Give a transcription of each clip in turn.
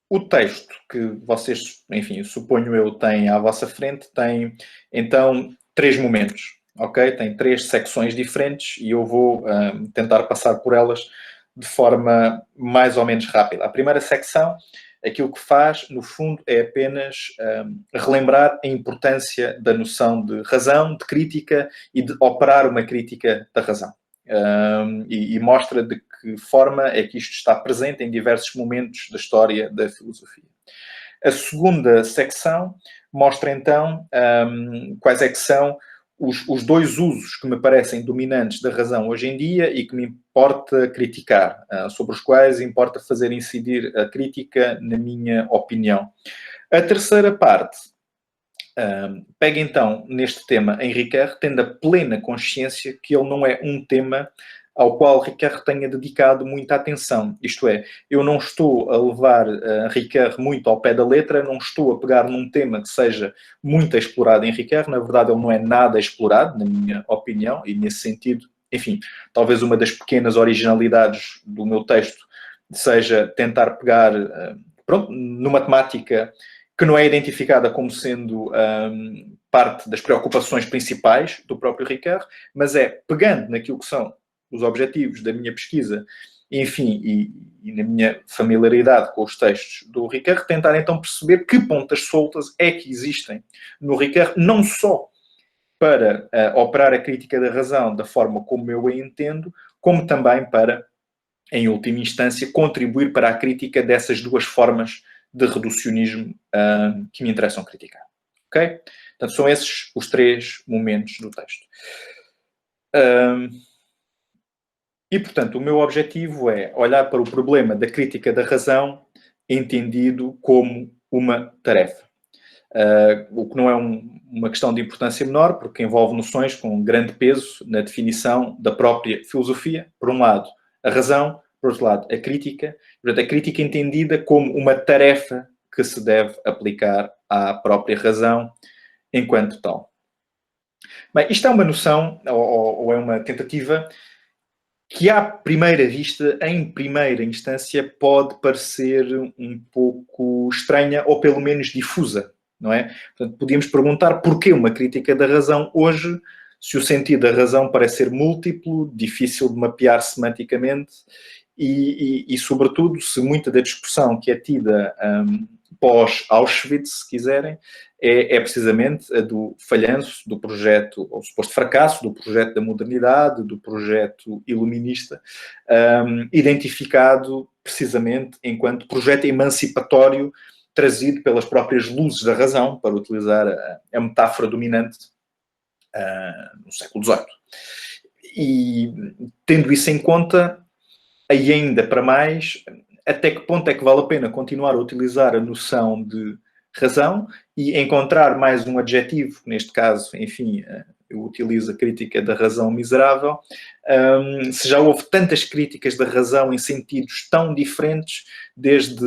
O texto que vocês, enfim, suponho eu, têm à vossa frente, tem, então, 3 momentos, ok? Tem 3 secções diferentes e eu vou tentar passar por elas de forma mais ou menos rápida. A primeira secção, aquilo que faz, no fundo, é apenas relembrar a importância da noção de razão, de crítica e de operar uma crítica da razão. E mostra de que forma é que isto está presente em diversos momentos da história da filosofia. A segunda secção mostra então quais é que são os 2 usos que me parecem dominantes da razão hoje em dia e que me importa criticar, sobre os quais importa fazer incidir a crítica, na minha opinião. A terceira parte pega então neste tema em Ricoeur, tendo a plena consciência que ele não é um tema ao qual Ricoeur tenha dedicado muita atenção. Isto é, eu não estou a levar Ricoeur muito ao pé da letra, não estou a pegar num tema que seja muito explorado em Ricoeur. Na verdade, ele não é nada explorado, na minha opinião, e nesse sentido, enfim, talvez uma das pequenas originalidades do meu texto seja tentar pegar, pronto, numa temática que não é identificada como sendo parte das preocupações principais do próprio Ricoeur, mas é pegando naquilo que são os objetivos da minha pesquisa, enfim, e na minha familiaridade com os textos do Ricoeur, tentar então perceber que pontas soltas é que existem no Ricoeur, não só para operar a crítica da razão da forma como eu a entendo, como também para, em última instância, contribuir para a crítica dessas 2 formas de reducionismo que me interessam criticar. Ok? Portanto, são esses os 3 momentos do texto. E, portanto, o meu objetivo é olhar para o problema da crítica da razão entendido como uma tarefa. O que não é uma questão de importância menor, porque envolve noções com grande peso na definição da própria filosofia. Por um lado, a razão, por outro lado, a crítica. Portanto, a crítica entendida como uma tarefa que se deve aplicar à própria razão enquanto tal. Bem, isto é uma noção, ou é uma tentativa, que à primeira vista, em primeira instância, pode parecer um pouco estranha ou pelo menos difusa, não é? Portanto, podíamos perguntar porquê uma crítica da razão hoje, se o sentido da razão parece ser múltiplo, difícil de mapear semanticamente e sobretudo, se muita da discussão que é tida pós-Auschwitz, se quiserem, é precisamente a do falhanço do projeto, ou suposto fracasso do projeto da modernidade, do projeto iluminista, identificado precisamente enquanto projeto emancipatório trazido pelas próprias luzes da razão, para utilizar a metáfora dominante no século XVIII. E, tendo isso em conta, aí ainda para mais, até que ponto é que vale a pena continuar a utilizar a noção de razão e encontrar mais um adjetivo, neste caso, enfim, eu utilizo a crítica da razão miserável, se já houve tantas críticas da razão em sentidos tão diferentes, desde,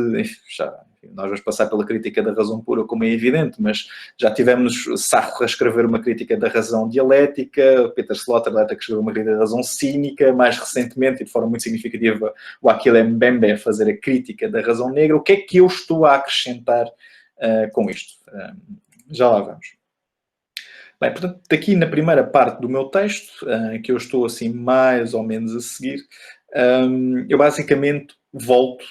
nós vamos passar pela crítica da razão pura, como é evidente, mas já tivemos Sartre a escrever uma crítica da razão dialética, Peter Sloterdijk a escrever uma crítica da razão cínica, mais recentemente, e de forma muito significativa, o Achille Mbembe a fazer a crítica da razão negra. O que é que eu estou a acrescentar com isto? Já lá vamos. Bem, portanto, aqui na primeira parte do meu texto, que eu estou assim mais ou menos a seguir, eu basicamente volto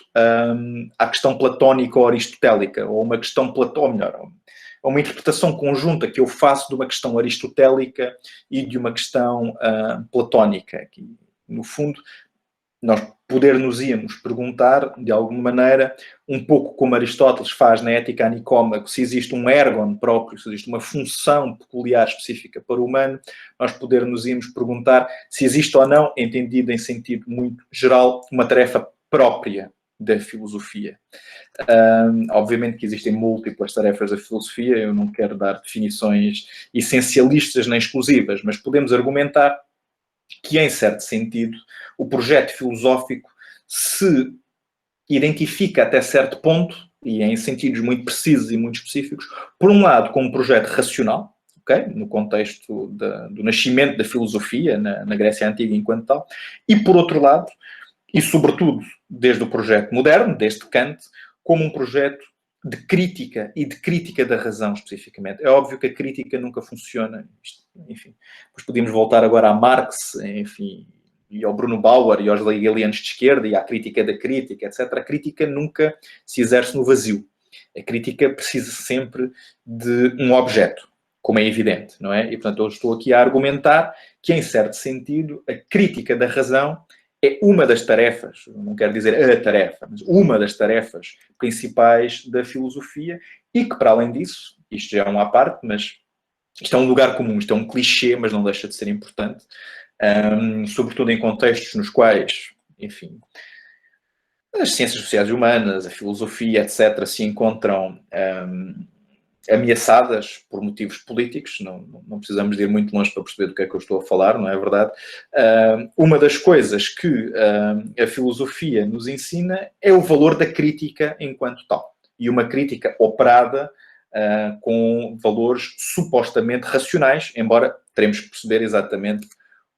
à questão platónica ou aristotélica, ou uma questão platónica, ou uma interpretação conjunta que eu faço de uma questão aristotélica e de uma questão platónica. Que, no fundo, nós nos-íamos perguntar, de alguma maneira, um pouco como Aristóteles faz na Ética a Nicômaco, se existe um ergon próprio, se existe uma função peculiar específica para o humano, nós nos-íamos perguntar se existe ou não, entendido em sentido muito geral, uma tarefa própria da filosofia. Obviamente que existem múltiplas tarefas da filosofia, eu não quero dar definições essencialistas nem exclusivas, mas podemos argumentar que, em certo sentido, o projeto filosófico se identifica até certo ponto, e em sentidos muito precisos e muito específicos, por um lado, como um projeto racional, okay? No contexto do nascimento da filosofia na Grécia Antiga enquanto tal, e por outro lado, e sobretudo desde o projeto moderno, desde Kant, como um projeto de crítica e de crítica da razão, especificamente. É óbvio que a crítica nunca funciona. Enfim, depois podíamos voltar agora a Marx, enfim, e ao Bruno Bauer e aos hegelianos de esquerda e à crítica da crítica, etc. A crítica nunca se exerce no vazio. A crítica precisa sempre de um objeto, como é evidente, não é? E, portanto, eu estou aqui a argumentar que, em certo sentido, a crítica da razão é uma das tarefas, não quero dizer a tarefa, mas uma das tarefas principais da filosofia e que, para além disso, isto já é um à parte, mas isto é um lugar comum, isto é um clichê, mas não deixa de ser importante, sobretudo em contextos nos quais, enfim, as ciências sociais e humanas, a filosofia, etc., se encontram ameaçadas por motivos políticos, não precisamos de ir muito longe para perceber do que é que eu estou a falar, não é verdade? Uma das coisas que a filosofia nos ensina é o valor da crítica enquanto tal. E uma crítica operada com valores supostamente racionais, embora teremos que perceber exatamente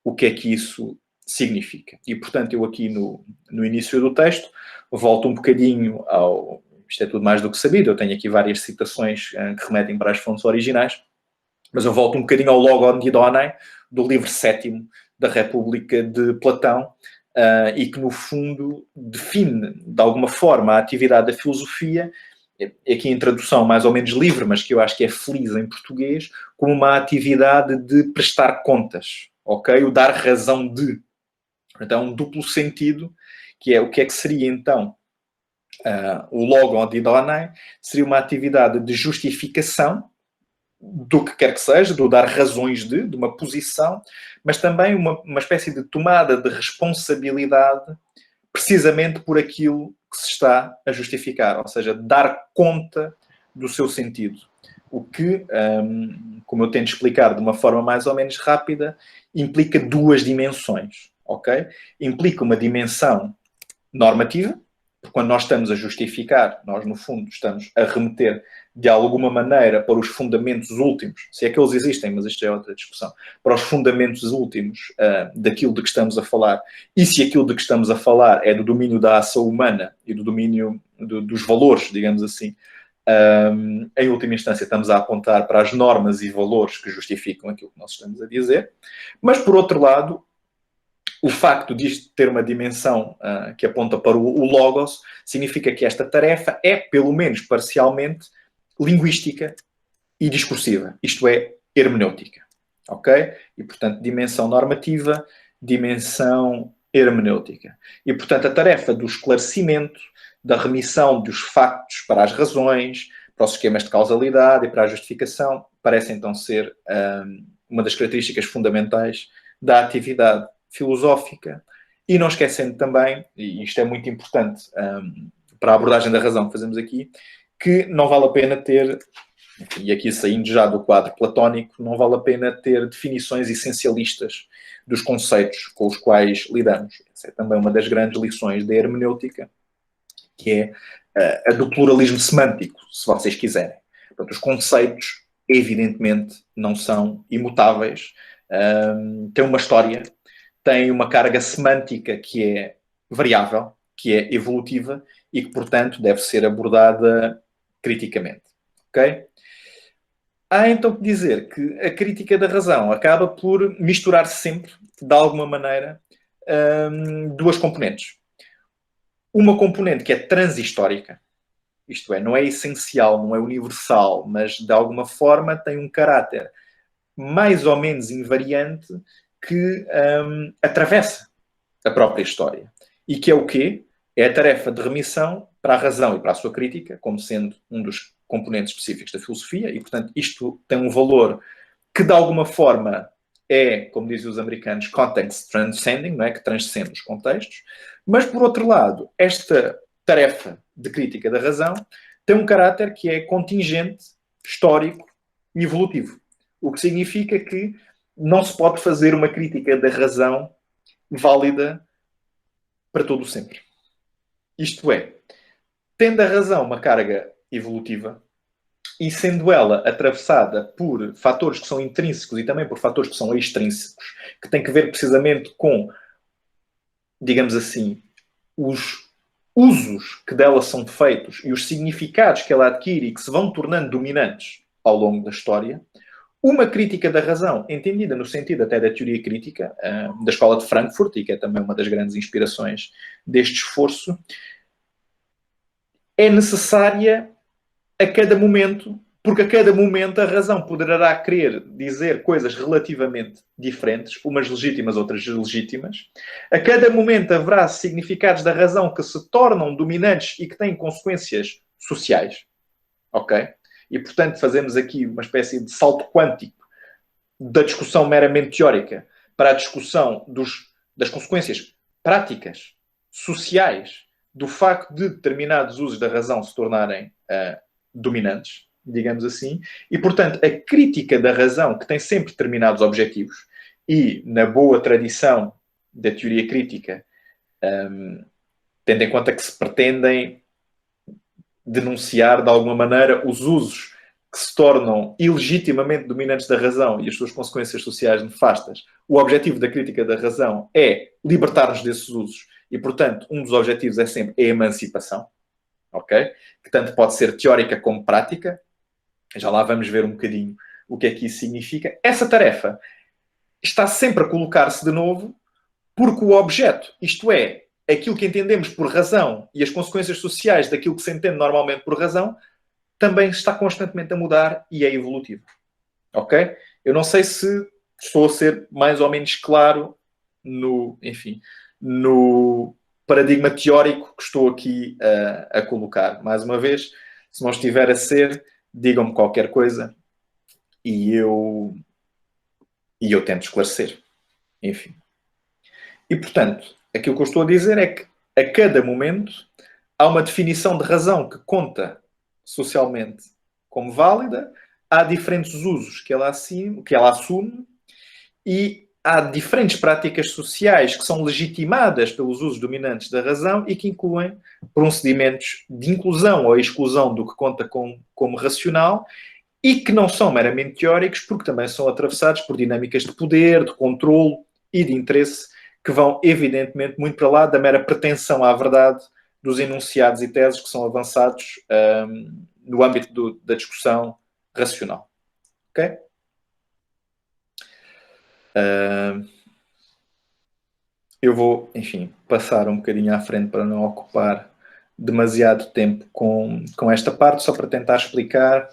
o que é que isso significa. E, portanto, eu aqui no início do texto volto um bocadinho ao... Isto é tudo mais do que sabido, eu tenho aqui várias citações que remetem para as fontes originais, mas eu volto um bocadinho ao Logon Didoné, do livro 7º da República de Platão, e que, no fundo, define, de alguma forma, a atividade da filosofia, aqui em tradução mais ou menos livre, mas que eu acho que é feliz em português, como uma atividade de prestar contas, ok? O dar razão de. Então, um duplo sentido, que é o que seria, então, o Logon Didoné, seria uma atividade de justificação do que quer que seja, do dar razões de uma posição, mas também uma espécie de tomada de responsabilidade precisamente por aquilo que se está a justificar, ou seja, dar conta do seu sentido. O que, como eu tento explicar de uma forma mais ou menos rápida, implica duas dimensões, ok? Implica uma dimensão normativa, porque quando nós estamos a justificar, nós, no fundo, estamos a remeter de alguma maneira para os fundamentos últimos, se é que eles existem, mas isto é outra discussão, para os fundamentos últimos daquilo de que estamos a falar, e se aquilo de que estamos a falar é do domínio da ação humana e do domínio dos valores, digamos assim, em última instância estamos a apontar para as normas e valores que justificam aquilo que nós estamos a dizer, mas, por outro lado, o facto disto ter uma dimensão que aponta para o logos significa que esta tarefa é, pelo menos parcialmente, linguística e discursiva. Isto é, hermenêutica. Ok? E, portanto, dimensão normativa, dimensão hermenêutica. E, portanto, a tarefa do esclarecimento, da remissão dos factos para as razões, para os esquemas de causalidade e para a justificação, parece então ser uma das características fundamentais da atividade filosófica, e não esquecendo também, e isto é muito importante para a abordagem da razão que fazemos aqui, que não vale a pena ter, e aqui saindo já do quadro platónico, não vale a pena ter definições essencialistas dos conceitos com os quais lidamos. Essa é também uma das grandes lições da hermenêutica, que é a do pluralismo semântico, se vocês quiserem. Portanto, os conceitos, evidentemente, não são imutáveis, têm uma história, tem uma carga semântica que é variável, que é evolutiva e que, portanto, deve ser abordada criticamente. Ok? Há então que dizer que a crítica da razão acaba por misturar sempre, de alguma maneira, duas componentes. Uma componente que é transhistórica, isto é, não é essencial, não é universal, mas de alguma forma tem um caráter mais ou menos invariante que atravessa a própria história. E que é o quê? É a tarefa de remissão para a razão e para a sua crítica, como sendo um dos componentes específicos da filosofia, e, portanto, isto tem um valor que, de alguma forma, é, como dizem os americanos, context transcending, não é? Que transcende os contextos. Mas, por outro lado, esta tarefa de crítica da razão tem um caráter que é contingente, histórico e evolutivo. O que significa que não se pode fazer uma crítica da razão válida para todo o sempre. Isto é, tendo a razão uma carga evolutiva e sendo ela atravessada por fatores que são intrínsecos e também por fatores que são extrínsecos, que têm que ver precisamente com, digamos assim, os usos que dela são feitos e os significados que ela adquire e que se vão tornando dominantes ao longo da história, uma crítica da razão, entendida no sentido até da teoria crítica, da Escola de Frankfurt, e que é também uma das grandes inspirações deste esforço, é necessária a cada momento, porque a cada momento a razão poderá querer dizer coisas relativamente diferentes, umas legítimas, outras ilegítimas. A cada momento haverá significados da razão que se tornam dominantes e que têm consequências sociais. Ok? E, portanto, fazemos aqui uma espécie de salto quântico da discussão meramente teórica para a discussão das consequências práticas, sociais, do facto de determinados usos da razão se tornarem dominantes, digamos assim, e, portanto, a crítica da razão, que tem sempre determinados objetivos, e, na boa tradição da teoria crítica, tendo em conta que se pretendem denunciar, de alguma maneira, os usos que se tornam ilegitimamente dominantes da razão e as suas consequências sociais nefastas. O objetivo da crítica da razão é libertar-nos desses usos e, portanto, um dos objetivos é sempre a emancipação, ok? Que tanto pode ser teórica como prática. Já lá vamos ver um bocadinho o que é que isso significa. Essa tarefa está sempre a colocar-se de novo porque o objeto, isto é, aquilo que entendemos por razão e as consequências sociais daquilo que se entende normalmente por razão, também está constantemente a mudar e é evolutivo. Ok? Eu não sei se estou a ser mais ou menos claro no paradigma teórico que estou aqui a colocar. Mais uma vez, se não estiver a ser, digam-me qualquer coisa e eu tento esclarecer. Enfim. E, portanto, aquilo que eu estou a dizer é que a cada momento há uma definição de razão que conta socialmente como válida, há diferentes usos que ela assume e há diferentes práticas sociais que são legitimadas pelos usos dominantes da razão e que incluem procedimentos de inclusão ou exclusão do que conta como racional e que não são meramente teóricos porque também são atravessados por dinâmicas de poder, de controlo e de interesse que vão, evidentemente, muito para lá da mera pretensão à verdade dos enunciados e teses que são avançados no âmbito da discussão racional. Ok? Eu vou, enfim, passar um bocadinho à frente para não ocupar demasiado tempo com esta parte, só para tentar explicar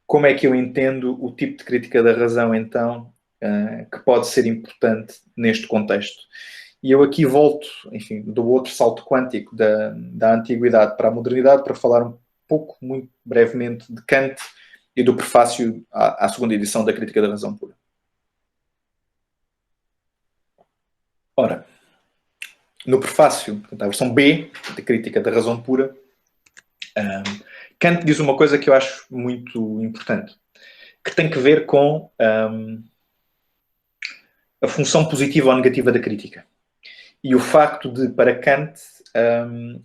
como é que eu entendo o tipo de crítica da razão, então, que pode ser importante neste contexto. E eu aqui volto, enfim, do outro salto quântico da antiguidade para a modernidade para falar um pouco, muito brevemente, de Kant e do prefácio à segunda edição da Crítica da Razão Pura. Ora, no prefácio, a versão B da Crítica da Razão Pura, Kant diz uma coisa que eu acho muito importante, que tem que ver com a função positiva ou negativa da crítica. E o facto de, para Kant,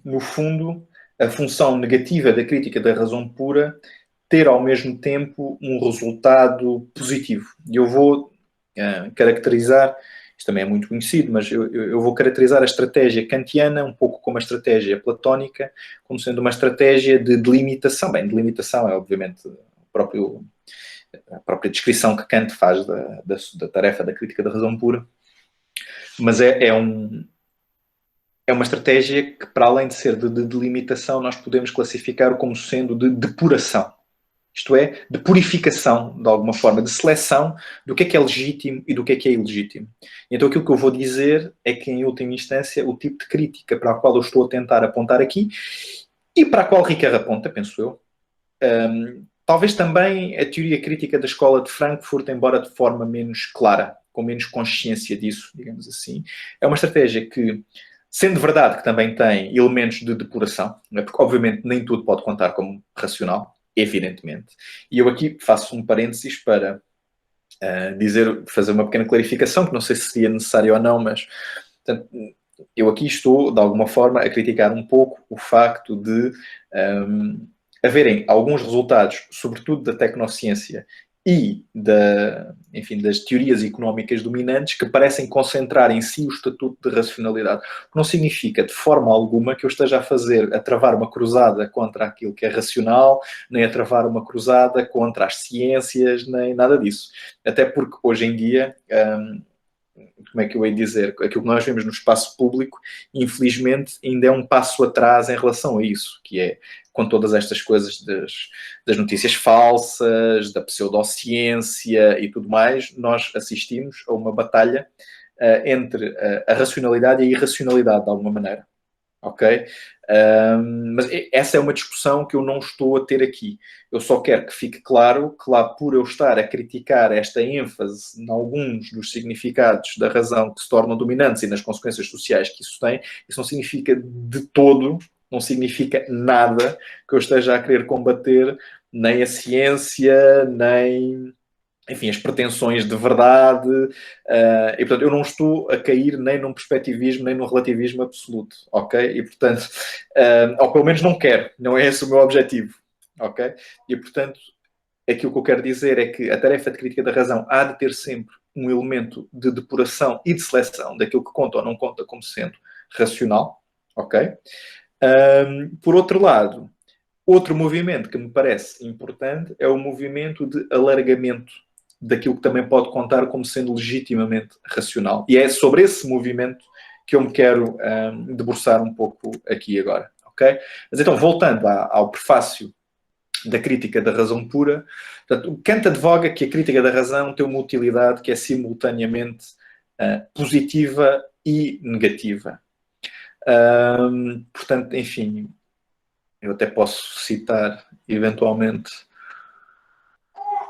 no fundo, a função negativa da crítica da razão pura ter, ao mesmo tempo, um resultado positivo. E eu vou caracterizar, isto também é muito conhecido, mas eu vou caracterizar a estratégia kantiana um pouco como a estratégia platónica, como sendo uma estratégia de delimitação. Bem, delimitação é, obviamente, a própria descrição que Kant faz da tarefa da crítica da razão pura, mas é uma estratégia que, para além de ser de delimitação, nós podemos classificar como sendo de depuração. Isto é, de purificação, de alguma forma, de seleção do que é legítimo e do que é ilegítimo. Então, aquilo que eu vou dizer é que, em última instância, o tipo de crítica para a qual eu estou a tentar apontar aqui, e para a qual Ricoeur aponta, penso eu, talvez também a teoria crítica da Escola de Frankfurt, embora de forma menos clara, com menos consciência disso, digamos assim, é uma estratégia que, sendo verdade que também tem elementos de depuração, porque obviamente nem tudo pode contar como racional, evidentemente. E eu aqui faço um parênteses para fazer uma pequena clarificação, que não sei se seria necessário ou não, mas portanto, eu aqui estou, de alguma forma, a criticar um pouco o facto de haverem alguns resultados, sobretudo da tecnociência e enfim, das teorias económicas dominantes que parecem concentrar em si o estatuto de racionalidade. Não significa, de forma alguma, que eu esteja a travar uma cruzada contra aquilo que é racional, nem a travar uma cruzada contra as ciências, nem nada disso. Até porque, hoje em dia, como é que eu ia dizer? Aquilo que nós vemos no espaço público, infelizmente, ainda é um passo atrás em relação a isso, que é com todas estas coisas das notícias falsas, da pseudociência e tudo mais, nós assistimos a uma batalha entre a racionalidade e a irracionalidade, de alguma maneira. Ok? Mas essa é uma discussão que eu não estou a ter aqui. Eu só quero que fique claro que lá por eu estar a criticar esta ênfase em alguns dos significados da razão que se tornam dominantes e nas consequências sociais que isso tem, isso não significa de todo, não significa nada que eu esteja a querer combater nem a ciência, nem, enfim, as pretensões de verdade, e portanto eu não estou a cair nem num perspectivismo nem num relativismo absoluto, ok? E portanto, ou pelo menos não quero, não é esse o meu objetivo, ok? E portanto, aquilo que eu quero dizer é que a tarefa de crítica da razão há de ter sempre um elemento de depuração e de seleção daquilo que conta ou não conta como sendo racional, ok? Por outro lado, outro movimento que me parece importante é o movimento de alargamento daquilo que também pode contar como sendo legitimamente racional. E é sobre esse movimento que eu me quero debruçar um pouco aqui agora. Okay? Mas então, voltando ao prefácio da crítica da razão pura, portanto, Kant advoga que a crítica da razão tem uma utilidade que é simultaneamente positiva e negativa. Portanto, enfim, eu até posso citar eventualmente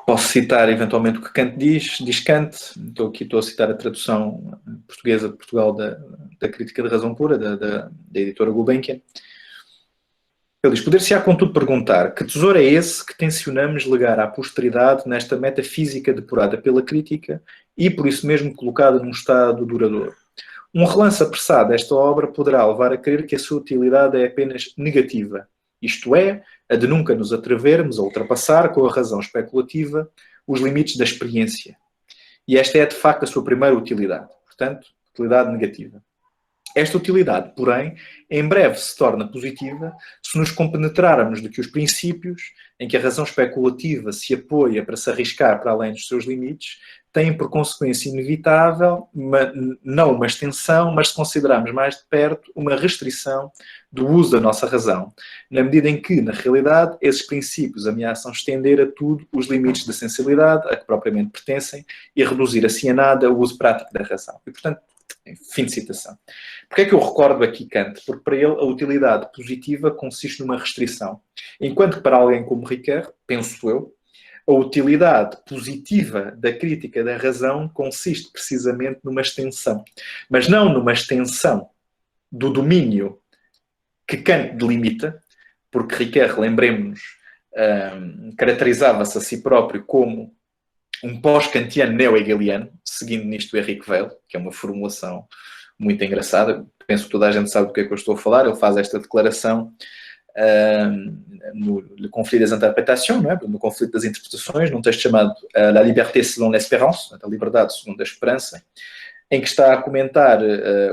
o que Kant diz Kant, estou a citar a tradução portuguesa de Portugal da Crítica da Razão Pura, da editora Gulbenkian. Ele diz, poder-se-á contudo perguntar que tesouro é esse que tencionamos legar à posteridade nesta metafísica depurada pela crítica e por isso mesmo colocada num estado duradouro. Um relance apressado desta obra poderá levar a crer que a sua utilidade é apenas negativa, isto é, a de nunca nos atrevermos a ultrapassar com a razão especulativa os limites da experiência. E esta é, de facto, a sua primeira utilidade. Portanto, utilidade negativa. Esta utilidade, porém, em breve se torna positiva se nos compenetrarmos de que os princípios em que a razão especulativa se apoia para se arriscar para além dos seus limites têm por consequência inevitável não uma extensão, mas se considerarmos mais de perto uma restrição do uso da nossa razão, na medida em que, na realidade, esses princípios ameaçam estender a tudo os limites da sensibilidade a que propriamente pertencem e reduzir assim a nada o uso prático da razão. E, portanto, fim de citação. Porquê é que eu recordo aqui Kant? Porque para ele a utilidade positiva consiste numa restrição. Enquanto que para alguém como Ricoeur, penso eu, a utilidade positiva da crítica da razão consiste precisamente numa extensão. Mas não numa extensão do domínio que Kant delimita, porque Ricoeur, lembremos-nos, caracterizava-se a si próprio como um pós-kantiano neo-hegeliano, seguindo nisto o Henrique Weil, que é uma formulação muito engraçada. Penso que toda a gente sabe do que é que eu estou a falar. Ele faz esta declaração no conflito das interpretações, não é? No conflito das interpretações, num texto chamado La liberté selon l'espérance, a liberdade segundo a esperança, em que está a comentar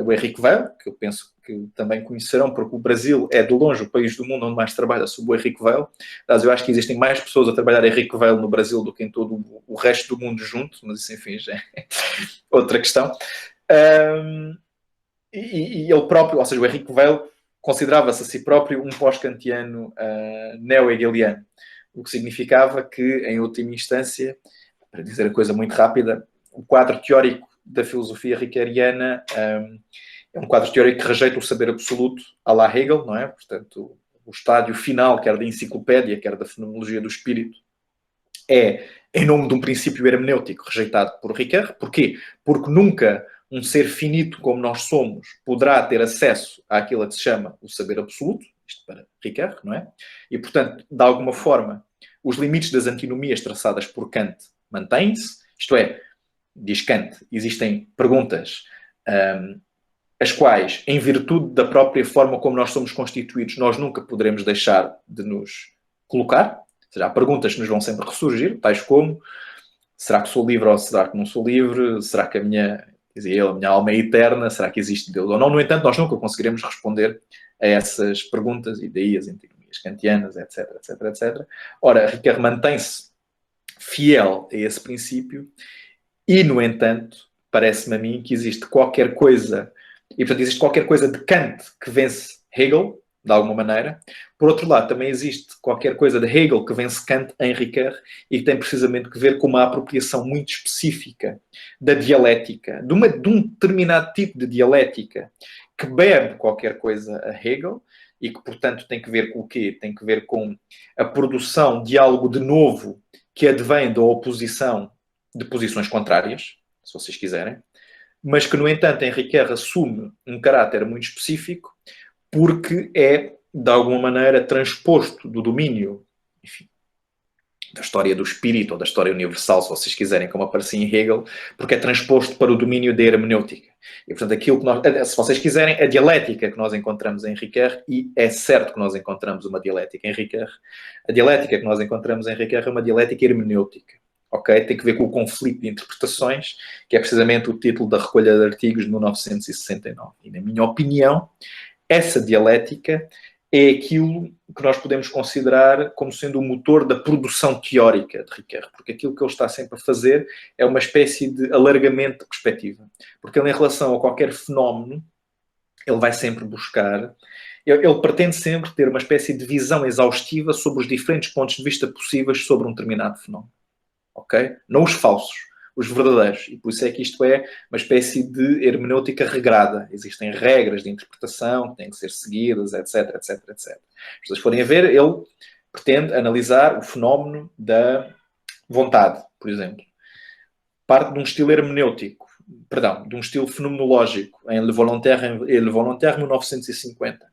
o Henrique Weil, que eu penso que também conhecerão, porque o Brasil é de longe o país do mundo onde mais trabalha sobre o Henrique Weil. Aliás, eu acho que existem mais pessoas a trabalhar Henrique Weil no Brasil do que em todo o resto do mundo junto, mas isso, enfim, já é outra questão. E ele próprio, ou seja, o Henrique Weil considerava-se a si próprio um pós-kantiano neo-hegeliano, o que significava que, em última instância, para dizer a coisa muito rápida, o quadro teórico da filosofia ricoeuriana é um quadro teórico que rejeita o saber absoluto à la Hegel, não é? Portanto, o estádio final, quer da enciclopédia, quer da fenomenologia do espírito, é em nome de um princípio hermenêutico rejeitado por Ricoeur. Porquê? Porque nunca um ser finito como nós somos poderá ter acesso àquilo que se chama o saber absoluto, isto para Ricoeur, não é? E, portanto, de alguma forma, os limites das antinomias traçadas por Kant mantêm-se, isto é, diz Kant, existem perguntas as quais, em virtude da própria forma como nós somos constituídos, nós nunca poderemos deixar de nos colocar, seja, há perguntas que nos vão sempre ressurgir, tais como: será que sou livre ou será que não sou livre? Será que a minha, dizia ele, a minha alma é eterna? Será que existe Deus ou não? No entanto, nós nunca conseguiremos responder a essas perguntas, e daí as antinomias kantianas, etc, etc, etc. Ora, Ricoeur mantém-se fiel a esse princípio e, no entanto, parece-me a mim que existe qualquer coisa, e portanto existe qualquer coisa de Kant que vence Hegel, de alguma maneira. Por outro lado, também existe qualquer coisa de Hegel que vence Kant em Ricoeur e que tem precisamente que ver com uma apropriação muito específica da dialética, de um determinado tipo de dialética que bebe qualquer coisa a Hegel e que, portanto, tem que ver com o quê? Tem que ver com a produção de algo de novo que advém da oposição de posições contrárias, se vocês quiserem, mas que, no entanto, em Ricoeur assume um caráter muito específico porque é, de alguma maneira, transposto do domínio, enfim, da história do espírito ou da história universal, se vocês quiserem, como aparecia em Hegel, porque é transposto para o domínio da hermenêutica. E, portanto, aquilo que nós, se vocês quiserem, a dialética que nós encontramos em Ricoeur, e é certo que nós encontramos uma dialética em Ricoeur, a dialética que nós encontramos em Ricoeur é uma dialética hermenêutica. Okay? Tem que ver com o conflito de interpretações, que é precisamente o título da recolha de artigos de 1969. E, na minha opinião, essa dialética é aquilo que nós podemos considerar como sendo o motor da produção teórica de Ricoeur, porque aquilo que ele está sempre a fazer é uma espécie de alargamento de perspectiva. Porque ele, em relação a qualquer fenómeno, ele vai sempre buscar, ele pretende sempre ter uma espécie de visão exaustiva sobre os diferentes pontos de vista possíveis sobre um determinado fenómeno. Ok? Não os falsos, os verdadeiros. E por isso é que isto é uma espécie de hermenêutica regrada. Existem regras de interpretação que têm que ser seguidas, etc, etc, etc. Se vocês forem a ver, ele pretende analisar o fenómeno da vontade, por exemplo. Parte de um estilo hermenêutico, perdão, de um estilo fenomenológico, em Le Volontaire 1950.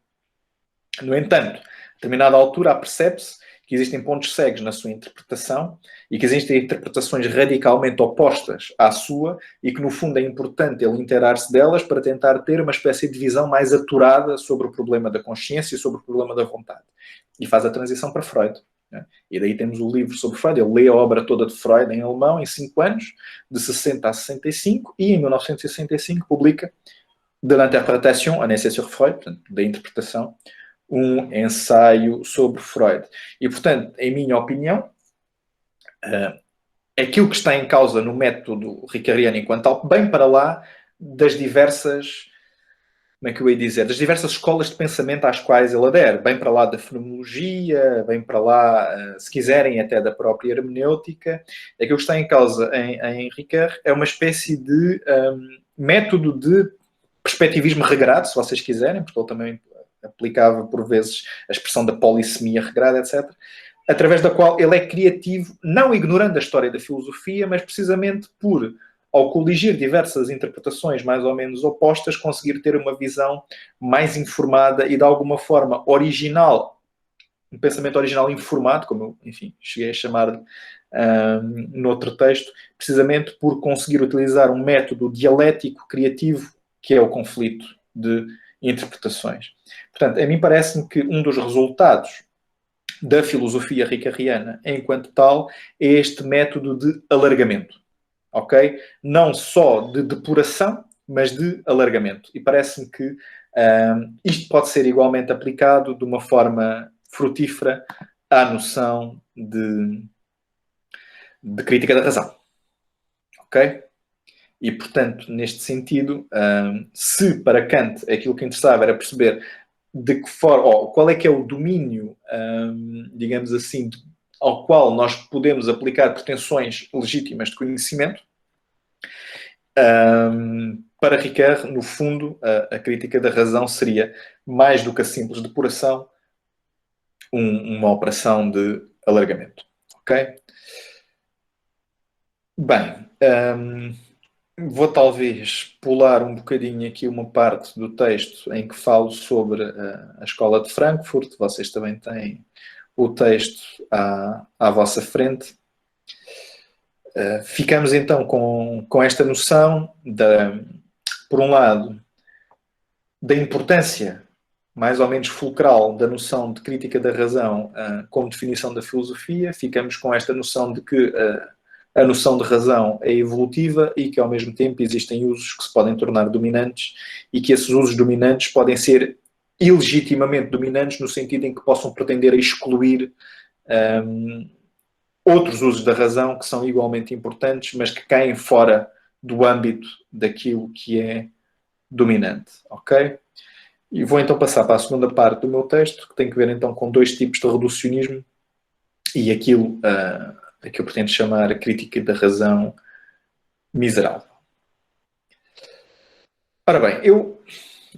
No entanto, a determinada altura, apercebe-se que existem pontos cegos na sua interpretação e que existem interpretações radicalmente opostas à sua e que, no fundo, é importante ele inteirar-se delas para tentar ter uma espécie de visão mais aturada sobre o problema da consciência e sobre o problema da vontade. E faz a transição para Freud. Né? E daí temos o livro sobre Freud. Ele lê a obra toda de Freud em alemão em 5 anos, de 60 a 65, e em 1965 publica De l'interprétation, un essai sur Freud, portanto, da interpretação, um ensaio sobre Freud. E, portanto, em minha opinião, aquilo que está em causa no método ricoeuriano enquanto tal, bem para lá das diversas, como é que eu ia dizer, das diversas escolas de pensamento às quais ele adere, bem para lá da fenomenologia, bem para lá, se quiserem, até da própria hermenêutica. Aquilo que está em causa em Ricoeur é uma espécie de método de perspectivismo regrado, se vocês quiserem, porque ele também aplicava por vezes a expressão da polissemia regrada, etc., através da qual ele é criativo, não ignorando a história da filosofia, mas precisamente por, ao coligir diversas interpretações mais ou menos opostas, conseguir ter uma visão mais informada e de alguma forma original, um pensamento original informado, como eu, enfim, cheguei a chamar noutro texto, precisamente por conseguir utilizar um método dialético criativo que é o conflito de interpretações. Portanto, a mim parece-me que um dos resultados da filosofia ricoeuriana, enquanto tal, é este método de alargamento. Ok? Não só de depuração, mas de alargamento. E parece-me que isto pode ser igualmente aplicado de uma forma frutífera à noção de crítica da razão. Ok? E, portanto, neste sentido, se para Kant aquilo que interessava era perceber de que forma, qual é que é o domínio, digamos assim, ao qual nós podemos aplicar pretensões legítimas de conhecimento, para Ricoeur, no fundo, a crítica da razão seria, mais do que a simples depuração, uma operação de alargamento. Ok? Bem, vou talvez pular um bocadinho aqui uma parte do texto em que falo sobre a Escola de Frankfurt. Vocês também têm o texto à vossa frente. Ficamos então com esta noção, por um lado, da importância mais ou menos fulcral da noção de crítica da razão como definição da filosofia, ficamos com esta noção de que a noção de razão é evolutiva e que, ao mesmo tempo, existem usos que se podem tornar dominantes e que esses usos dominantes podem ser ilegitimamente dominantes no sentido em que possam pretender a excluir outros usos da razão que são igualmente importantes, mas que caem fora do âmbito daquilo que é dominante, ok? E vou então passar para a segunda parte do meu texto, que tem que ver então com dois tipos de reducionismo e aquilo a que eu pretendo chamar a crítica da razão miserável. Ora bem,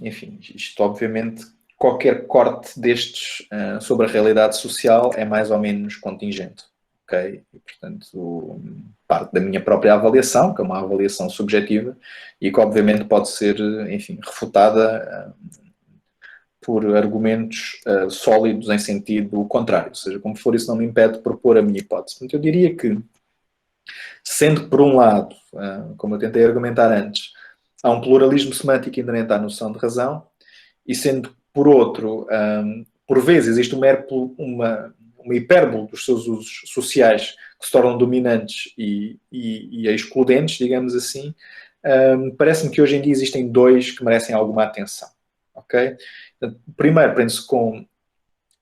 enfim, isto obviamente, qualquer corte destes sobre a realidade social é mais ou menos contingente, ok? E, portanto, parte da minha própria avaliação, que é uma avaliação subjetiva, e que obviamente pode ser, enfim, refutada por argumentos sólidos em sentido contrário. Ou seja, como for, isso não me impede de propor a minha hipótese. Portanto, eu diria que, sendo que, por um lado, como eu tentei argumentar antes, há um pluralismo semântico inerente à noção de razão, e sendo, por outro, por vezes existe uma hipérbole dos seus usos sociais que se tornam dominantes e excludentes, digamos assim, parece-me que hoje em dia existem dois que merecem alguma atenção. Ok? Portanto, primeiro, prende-se com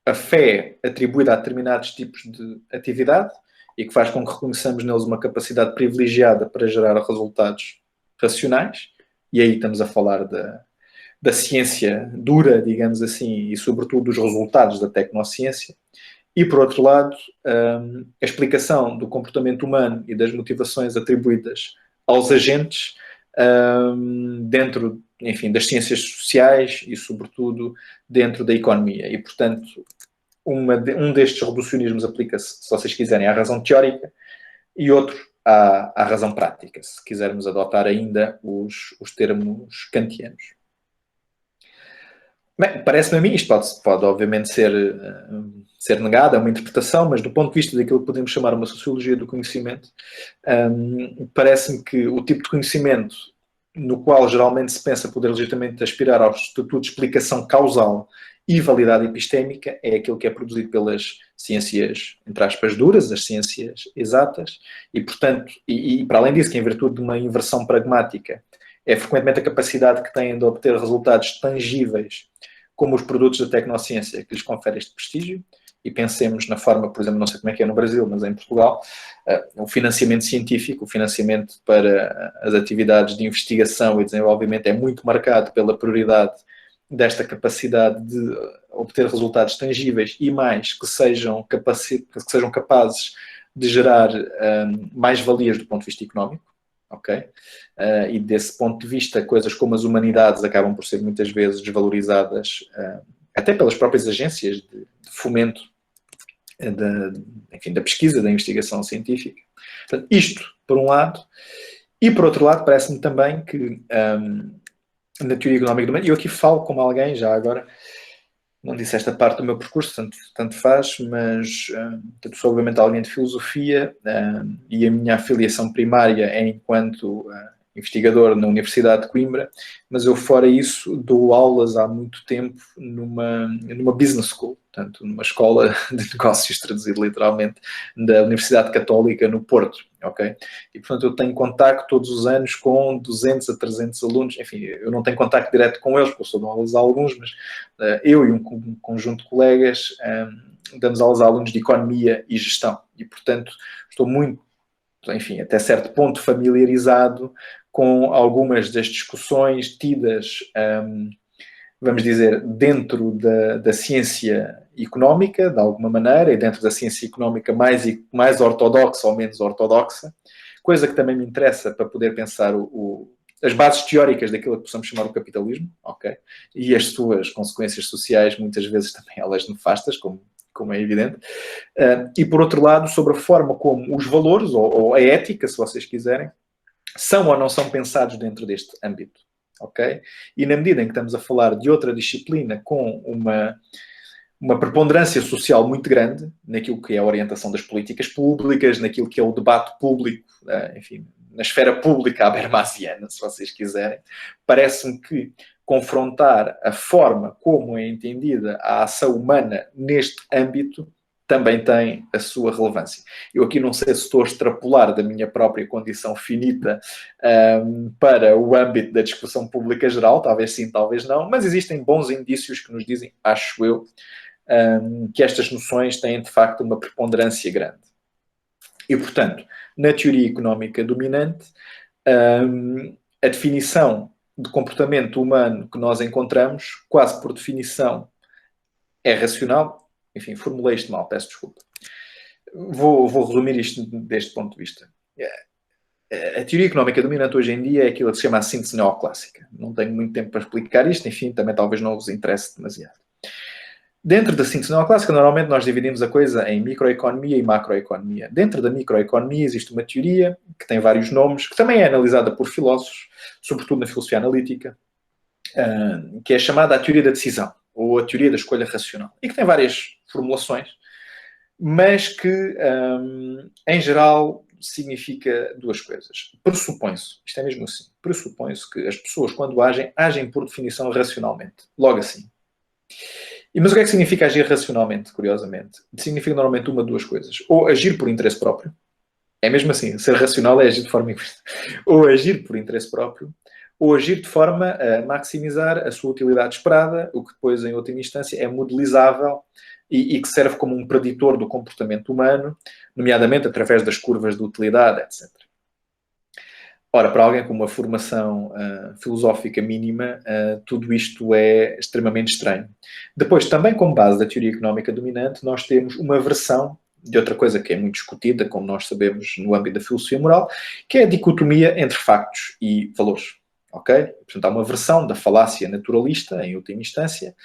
a fé atribuída a determinados tipos de atividade e que faz com que reconheçamos neles uma capacidade privilegiada para gerar resultados racionais. E aí estamos a falar da ciência dura, digamos assim, e sobretudo dos resultados da tecnociência. E, por outro lado, a explicação do comportamento humano e das motivações atribuídas aos agentes dentro, enfim, das ciências sociais e, sobretudo, dentro da economia. E, portanto, um destes reducionismos aplica-se, se vocês quiserem, à razão teórica e outro à razão prática, se quisermos adotar ainda os termos kantianos. Bem, parece-me a mim, isto pode obviamente ser negado, é uma interpretação, mas do ponto de vista daquilo que podemos chamar uma sociologia do conhecimento, parece-me que o tipo de conhecimento no qual geralmente se pensa poder legitimamente aspirar ao estatuto de explicação causal e validade epistémica é aquilo que é produzido pelas ciências, entre aspas, duras, as ciências exatas, e, portanto, e para além disso, que em virtude de uma inversão pragmática, é frequentemente a capacidade que têm de obter resultados tangíveis, como os produtos da tecnociência, que lhes confere este prestígio. E pensemos na forma, por exemplo, não sei como é que é no Brasil, mas em Portugal, o financiamento científico, o financiamento para as atividades de investigação e desenvolvimento é muito marcado pela prioridade desta capacidade de obter resultados tangíveis e mais que sejam capazes de gerar mais-valias do ponto de vista económico. Okay? E desse ponto de vista, coisas como as humanidades acabam por ser muitas vezes desvalorizadas até pelas próprias agências de fomento da pesquisa, da investigação científica. Portanto, isto, por um lado, e por outro lado, parece-me também que na teoria económica do mundo, e eu aqui falo como alguém, já agora, não disse esta parte do meu percurso, tanto faz, mas sou obviamente alguém de filosofia e a minha afiliação primária é enquanto investigador na Universidade de Coimbra, mas eu, fora isso, dou aulas há muito tempo numa business school, portanto, numa escola de negócios, traduzido literalmente, da Universidade Católica no Porto, ok? E, portanto, eu tenho contacto todos os anos com 200 a 300 alunos, enfim, eu não tenho contacto direto com eles, porque eu só dou aulas a alguns, mas eu e um conjunto de colegas damos aulas a alunos de Economia e Gestão, e, portanto, estou muito, enfim, até certo ponto familiarizado com algumas das discussões tidas, vamos dizer, dentro da ciência económica, de alguma maneira, e dentro da ciência económica mais ortodoxa ou menos ortodoxa, coisa que também me interessa para poder pensar as bases teóricas daquilo que possamos chamar o capitalismo, ok? E as suas consequências sociais, muitas vezes também elas nefastas, como é evidente, e por outro lado, sobre a forma como os valores, ou a ética, se vocês quiserem, são ou não são pensados dentro deste âmbito, ok? E na medida em que estamos a falar de outra disciplina com uma preponderância social muito grande naquilo que é a orientação das políticas públicas, naquilo que é o debate público, enfim, na esfera pública habermasiana, se vocês quiserem, parece-me que confrontar a forma como é entendida a ação humana neste âmbito também tem a sua relevância. Eu aqui não sei se estou a extrapolar da minha própria condição finita para o âmbito da discussão pública geral, talvez sim, talvez não, mas existem bons indícios que nos dizem, acho eu, que estas noções têm de facto uma preponderância grande. E, portanto, na teoria económica dominante, a definição de comportamento humano que nós encontramos, quase por definição, é racional. Enfim, formulei isto mal, peço desculpa. Vou resumir isto deste ponto de vista. A teoria económica dominante hoje em dia é aquilo que se chama a síntese neoclássica. Não tenho muito tempo para explicar isto, enfim, também talvez não vos interesse demasiado. Dentro da síntese neoclássica, normalmente nós dividimos a coisa em microeconomia e macroeconomia. Dentro da microeconomia existe uma teoria que tem vários nomes, que também é analisada por filósofos, sobretudo na filosofia analítica, que é chamada a teoria da decisão, ou a teoria da escolha racional, e que tem várias formulações, mas que, em geral, significa duas coisas. Pressupõe-se, isto é mesmo assim, pressupõe-se que as pessoas, quando agem, agem por definição racionalmente. Logo assim. Mas o que é que significa agir racionalmente, curiosamente? Significa normalmente uma de duas coisas. Ou agir por interesse próprio. É mesmo assim, ser racional é agir de forma egoísta. Ou agir por interesse próprio, ou agir de forma a maximizar a sua utilidade esperada, o que depois, em última instância, é modelizável e que serve como um preditor do comportamento humano, nomeadamente através das curvas de utilidade, etc. Ora, para alguém com uma formação filosófica mínima, tudo isto é extremamente estranho. Depois, também como base da teoria económica dominante, nós temos uma versão de outra coisa que é muito discutida, como nós sabemos, no âmbito da filosofia moral, que é a dicotomia entre factos e valores. Ok? Portanto, há uma versão da falácia naturalista, em última instância,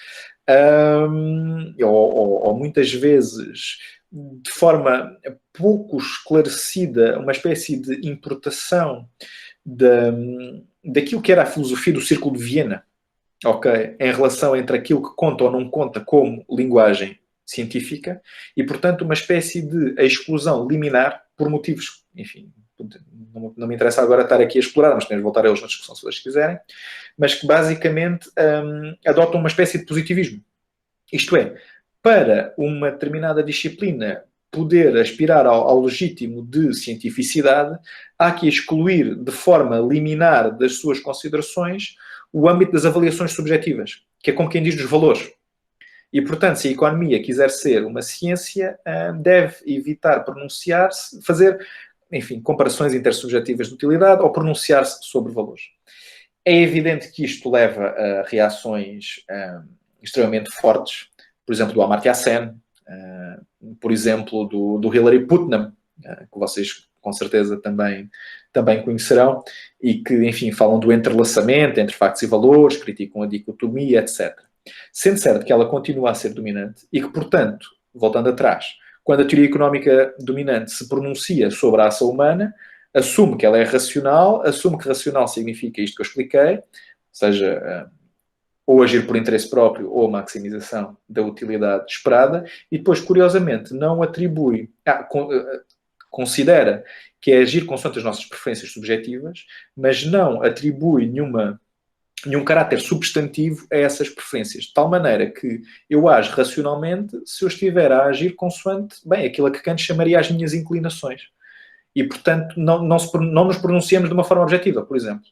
ou muitas vezes de forma pouco esclarecida, uma espécie de importação daquilo que era a filosofia do Círculo de Viena, ok? Em relação entre aquilo que conta ou não conta como linguagem científica e, portanto, uma espécie de exclusão liminar por motivos, enfim, não me interessa agora estar aqui a explorar, mas podemos voltar a eles na discussão se vocês quiserem, mas que basicamente adotam uma espécie de positivismo. Isto é, para uma determinada disciplina poder aspirar ao legítimo de cientificidade, há que excluir de forma liminar das suas considerações o âmbito das avaliações subjetivas, que é como quem diz dos valores. E, portanto, se a economia quiser ser uma ciência, deve evitar pronunciar-se, fazer, enfim, comparações intersubjetivas de utilidade ou pronunciar-se sobre valores. É evidente que isto leva a reações extremamente fortes, por exemplo, do Amartya Sen, por exemplo, do Hilary Putnam, que vocês com certeza também conhecerão, e que, enfim, falam do entrelaçamento entre factos e valores, criticam a dicotomia, etc. Sendo certo que ela continua a ser dominante e que, portanto, voltando atrás, quando a teoria económica dominante se pronuncia sobre a ação humana, assume que ela é racional, assume que racional significa isto que eu expliquei, ou seja, ou agir por interesse próprio ou maximização da utilidade esperada, e depois, curiosamente, não atribui, considera que é agir consoante as nossas preferências subjetivas, mas não atribui nenhum caráter substantivo a essas preferências, de tal maneira que eu ajo racionalmente se eu estiver a agir consoante, bem, aquilo a que Kant chamaria as minhas inclinações. E, portanto, não nos pronunciamos de uma forma objetiva. Por exemplo,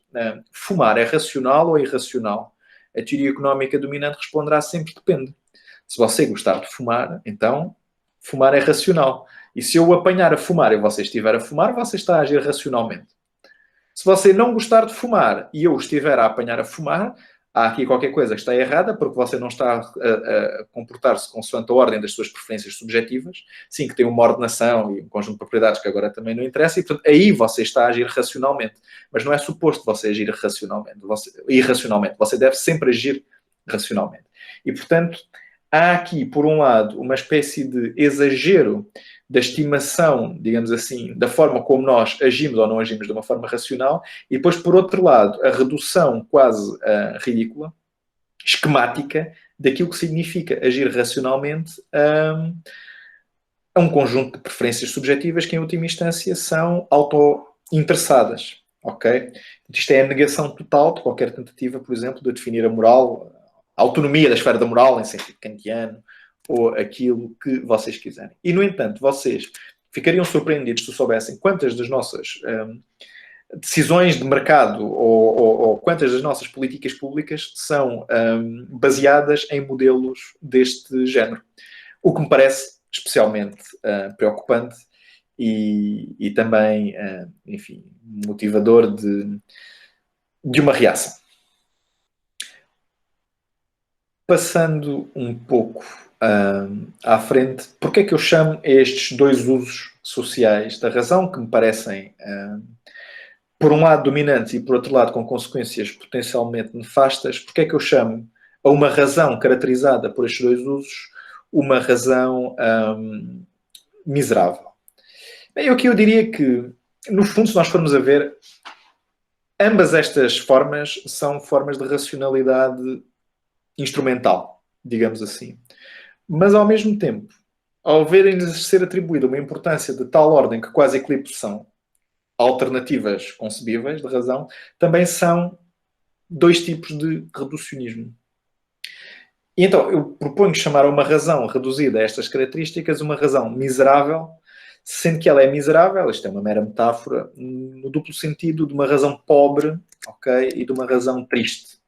fumar é racional ou irracional? A teoria económica dominante responderá sempre depende. Se você gostar de fumar, então fumar é racional. E se eu o apanhar a fumar e você estiver a fumar, você está a agir racionalmente. Se você não gostar de fumar e eu estiver a apanhar a fumar, há aqui qualquer coisa que está errada, porque você não está a comportar-se consoante a ordem das suas preferências subjetivas, sim, que tem uma ordenação e um conjunto de propriedades que agora também não interessa, e portanto aí você está a agir racionalmente. Mas não é suposto você agir irracionalmente. Você deve sempre agir racionalmente. E portanto, há aqui, por um lado, uma espécie de exagero da estimação, digamos assim, da forma como nós agimos ou não agimos de uma forma racional, e depois, por outro lado, a redução quase ridícula, esquemática, daquilo que significa agir racionalmente a um conjunto de preferências subjetivas que, em última instância, são auto-interessadas. ok? Isto é a negação total de qualquer tentativa, por exemplo, de definir a moral, a autonomia da esfera da moral, em sentido kantiano, ou aquilo que vocês quiserem. E, no entanto, vocês ficariam surpreendidos se soubessem quantas das nossas decisões de mercado ou quantas das nossas políticas públicas são baseadas em modelos deste género. O que me parece especialmente preocupante e também, enfim, motivador de uma reação. Passando um pouco à frente, porque é que eu chamo estes dois usos sociais da razão, que me parecem, por um lado, dominantes e, por outro lado, com consequências potencialmente nefastas, porque é que eu chamo a uma razão caracterizada por estes dois usos uma razão miserável? Bem, aqui eu diria que, no fundo, se nós formos a ver, ambas estas formas são formas de racionalidade instrumental, digamos assim. Mas, ao mesmo tempo, ao verem-lhes ser atribuída uma importância de tal ordem que quase eclipsam alternativas concebíveis de razão, também são dois tipos de reducionismo. E então, eu proponho chamar uma razão reduzida a estas características uma razão miserável, sendo que ela é miserável, isto é uma mera metáfora, no duplo sentido de uma razão pobre, ok, e de uma razão triste.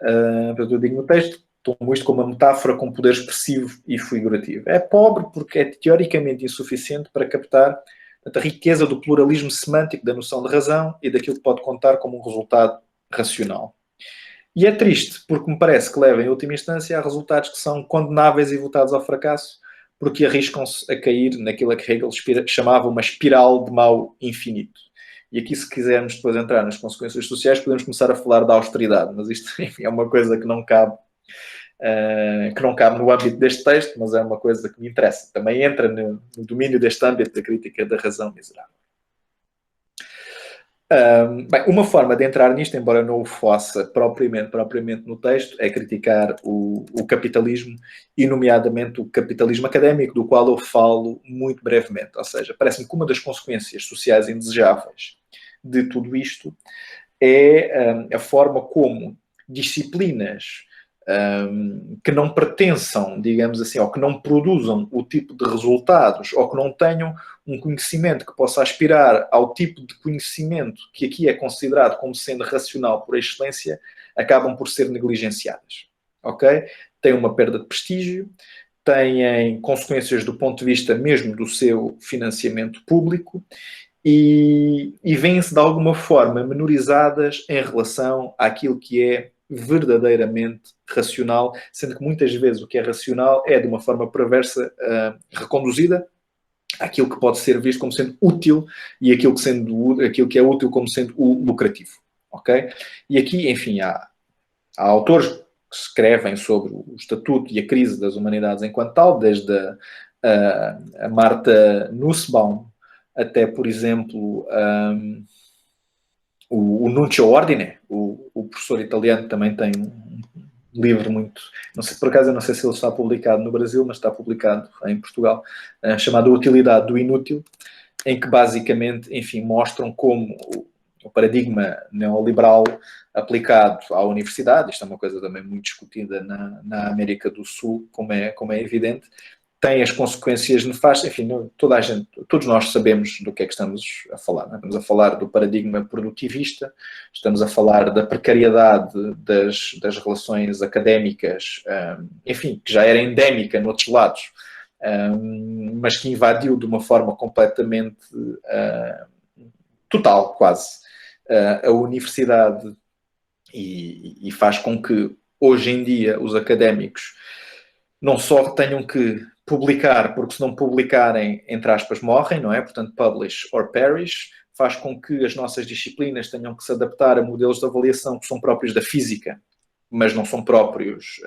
Eu digo no texto, tomo isto como uma metáfora com poder expressivo e figurativo. É pobre porque é teoricamente insuficiente para captar a riqueza do pluralismo semântico da noção de razão e daquilo que pode contar como um resultado racional. E é triste porque me parece que leva, em última instância, a resultados que são condenáveis e votados ao fracasso, porque arriscam-se a cair naquilo que Hegel chamava uma espiral de mal infinito. E aqui, se quisermos depois entrar nas consequências sociais, podemos começar a falar da austeridade, mas isto enfim, é uma coisa que não cabe no âmbito deste texto, mas é uma coisa que me interessa. Também entra no domínio deste âmbito da crítica da razão miserável. Bem, uma forma de entrar nisto, embora não o faça propriamente no texto, é criticar o capitalismo e, nomeadamente, o capitalismo académico, do qual eu falo muito brevemente. Ou seja, parece-me que uma das consequências sociais indesejáveis de tudo isto é a forma como disciplinas que não pertençam, digamos assim, ou que não produzam o tipo de resultados, ou que não tenham um conhecimento que possa aspirar ao tipo de conhecimento que aqui é considerado como sendo racional por excelência, acabam por ser negligenciadas. Ok? Tem uma perda de prestígio, têm consequências do ponto de vista mesmo do seu financiamento público e vêm-se de alguma forma menorizadas em relação àquilo que é verdadeiramente racional, sendo que muitas vezes o que é racional é de uma forma perversa reconduzida àquilo que pode ser visto como sendo útil e aquilo que é útil como sendo o lucrativo. Ok? E aqui, enfim, há autores que escrevem sobre o estatuto e a crise das humanidades enquanto tal, desde a Marta Nussbaum até, por exemplo, o Nunzio Ordine, o professor italiano, também tem um livro muito... Não sei, por acaso, eu não sei se ele está publicado no Brasil, mas está publicado em Portugal, chamado Utilidade do Inútil, em que basicamente, enfim, mostram como o paradigma neoliberal aplicado à universidade, isto é uma coisa também muito discutida na América do Sul, como é evidente, tem as consequências nefastas, enfim, todos nós sabemos do que é que estamos a falar. Não é? Estamos a falar do paradigma produtivista, estamos a falar da precariedade das relações académicas, enfim, que já era endémica noutros lados, mas que invadiu de uma forma completamente total, quase, a universidade e faz com que, hoje em dia, os académicos não só tenham que publicar, porque se não publicarem, entre aspas, morrem, não é? Portanto, publish or perish, faz com que as nossas disciplinas tenham que se adaptar a modelos de avaliação que são próprios da física, mas não são próprios,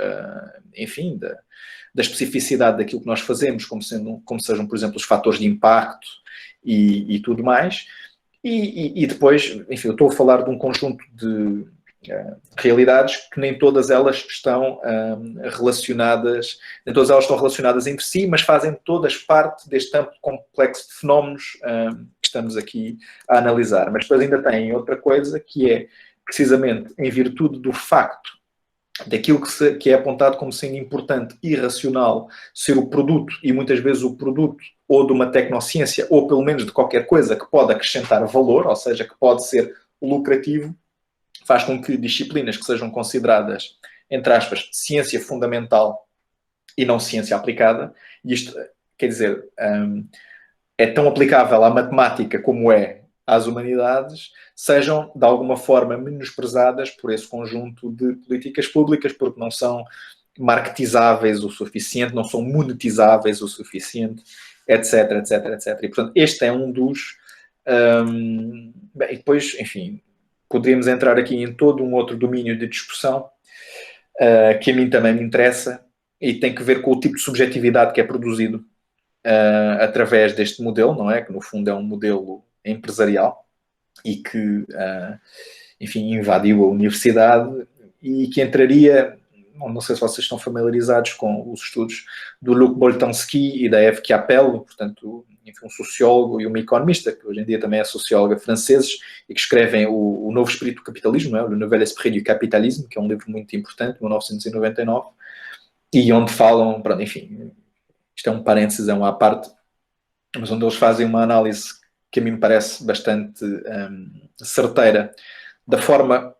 enfim, da especificidade daquilo que nós fazemos, como sejam, por exemplo, os fatores de impacto e tudo mais. E depois, enfim, eu estou a falar de um conjunto realidades que nem todas elas estão relacionadas, nem todas elas estão relacionadas entre si, mas fazem todas parte deste amplo complexo de fenómenos que estamos aqui a analisar. Mas depois ainda tem outra coisa, que é, precisamente, em virtude do facto daquilo que é apontado como sendo importante e racional ser o produto, e muitas vezes o produto ou de uma tecnociência, ou pelo menos de qualquer coisa que pode acrescentar valor, ou seja, que pode ser lucrativo, faz com que disciplinas que sejam consideradas, entre aspas, ciência fundamental e não ciência aplicada, e isto, quer dizer, é tão aplicável à matemática como é às humanidades, sejam, de alguma forma, menosprezadas por esse conjunto de políticas públicas, porque não são marketizáveis o suficiente, não são monetizáveis o suficiente, etc, etc, etc. E, portanto, este é um dos... e depois, enfim, poderíamos entrar aqui em todo um outro domínio de discussão, que a mim também me interessa, e tem que ver com o tipo de subjetividade que é produzido através deste modelo, não é? Que, no fundo, é um modelo empresarial e que, enfim, invadiu a universidade e que entraria... Não sei se vocês estão familiarizados com os estudos do Luc Boltanski e da Eve Chiapello, portanto, enfim, um sociólogo e uma economista, que hoje em dia também é socióloga, franceses, e que escrevem o Novo Espírito do Capitalismo, não é? O Nouvel Esprit du Capitalisme, que é um livro muito importante, de 1999, e onde falam, pronto, enfim, isto é um parênteses, é uma à parte, mas onde eles fazem uma análise que a mim me parece bastante certeira da forma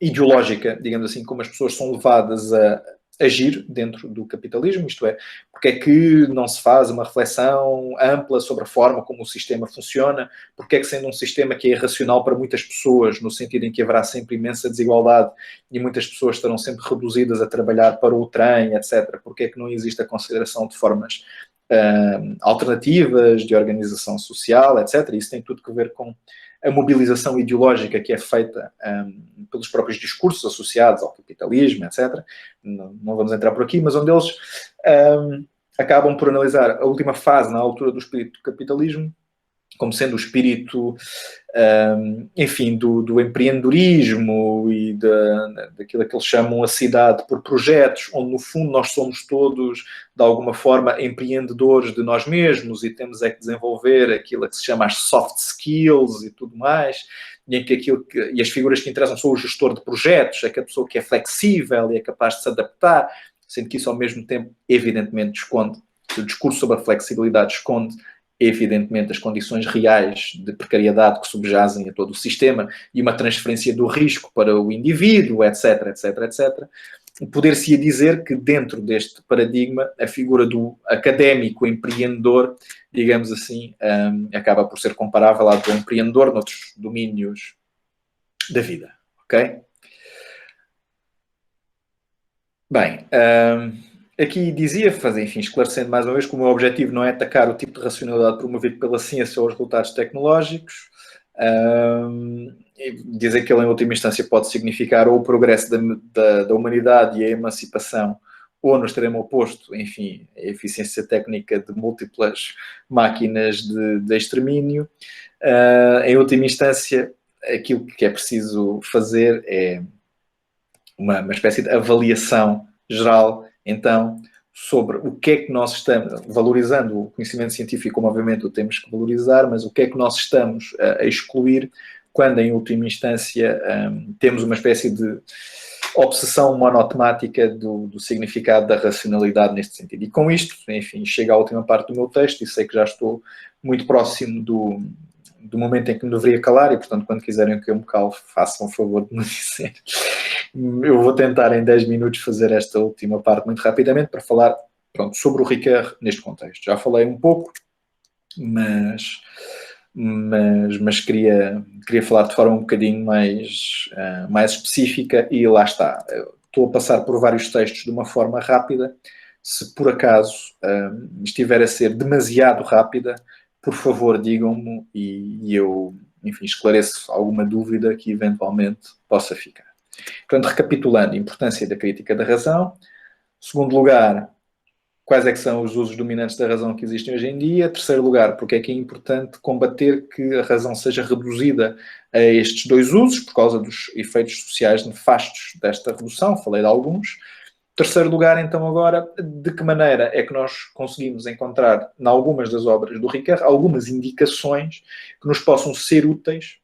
ideológica, digamos assim, como as pessoas são levadas a agir dentro do capitalismo, isto é, porque é que não se faz uma reflexão ampla sobre a forma como o sistema funciona, porque é que, sendo um sistema que é irracional para muitas pessoas, no sentido em que haverá sempre imensa desigualdade e muitas pessoas estarão sempre reduzidas a trabalhar para o trem, etc., porque é que não existe a consideração de formas alternativas de organização social, etc. Isso tem tudo a ver com a mobilização ideológica que é feita pelos próprios discursos associados ao capitalismo, etc. Não vamos entrar por aqui, mas onde eles acabam por analisar a última fase na altura do espírito do capitalismo como sendo o espírito, enfim, do empreendedorismo e daquilo que eles chamam a cidade por projetos, onde no fundo nós somos todos, de alguma forma, empreendedores de nós mesmos e temos é que desenvolver aquilo que se chama as soft skills e tudo mais, e em que e as figuras que interessam são o gestor de projetos, aquela pessoa que é flexível e é capaz de se adaptar, sendo que isso ao mesmo tempo, evidentemente, esconde, o discurso sobre a flexibilidade esconde evidentemente, as condições reais de precariedade que subjazem a todo o sistema e uma transferência do risco para o indivíduo, etc, etc, etc. Poder-se-ia dizer que dentro deste paradigma a figura do académico empreendedor, digamos assim, acaba por ser comparável à do empreendedor noutros domínios da vida, ok? Bem, aqui dizia, enfim, esclarecendo mais uma vez que o meu objetivo não é atacar o tipo de racionalidade promovido pela ciência ou os resultados tecnológicos. Dizer que ele, em última instância, pode significar ou o progresso da humanidade e a emancipação, ou, no extremo oposto, enfim, a eficiência técnica de múltiplas máquinas de extermínio. Em última instância, aquilo que é preciso fazer é uma espécie de avaliação geral, então, sobre o que é que nós estamos, valorizando o conhecimento científico, como obviamente o temos que valorizar, mas o que é que nós estamos a excluir quando, em última instância, temos uma espécie de obsessão monotemática do significado da racionalidade neste sentido. E com isto, enfim, chega à última parte do meu texto e sei que já estou muito próximo do momento em que me deveria calar e, portanto, quando quiserem que eu me cale, façam o favor de me dizer. Eu vou tentar em 10 minutos fazer esta última parte muito rapidamente para falar, pronto, sobre o Ricoeur neste contexto. Já falei um pouco, mas queria falar de forma um bocadinho mais específica e lá está. Estou a passar por vários textos de uma forma rápida. Se por acaso estiver a ser demasiado rápida, por favor digam-me e eu, enfim, esclareço alguma dúvida que eventualmente possa ficar. Portanto, recapitulando, a importância da crítica da razão. Segundo lugar, quais é que são os usos dominantes da razão que existem hoje em dia. Terceiro lugar, porque é que é importante combater que a razão seja reduzida a estes dois usos, por causa dos efeitos sociais nefastos desta redução, falei de alguns. Terceiro lugar, então, agora, de que maneira é que nós conseguimos encontrar, em algumas das obras do Ricard, algumas indicações que nos possam ser úteis,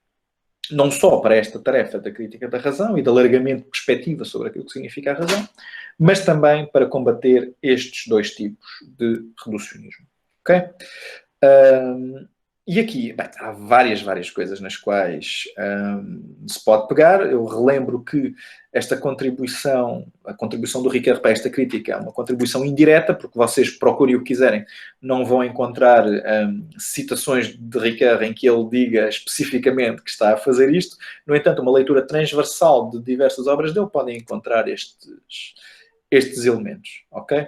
não só para esta tarefa da crítica da razão e de alargamento de perspectiva sobre aquilo que significa a razão, mas também para combater estes dois tipos de reducionismo. Ok? E aqui, bem, há várias coisas nas quais se pode pegar. Eu relembro que esta contribuição, a contribuição do Ricard para esta crítica é uma contribuição indireta, porque vocês procurem o que quiserem, não vão encontrar citações de Ricard em que ele diga especificamente que está a fazer isto. No entanto, uma leitura transversal de diversas obras dele podem encontrar estes elementos, ok?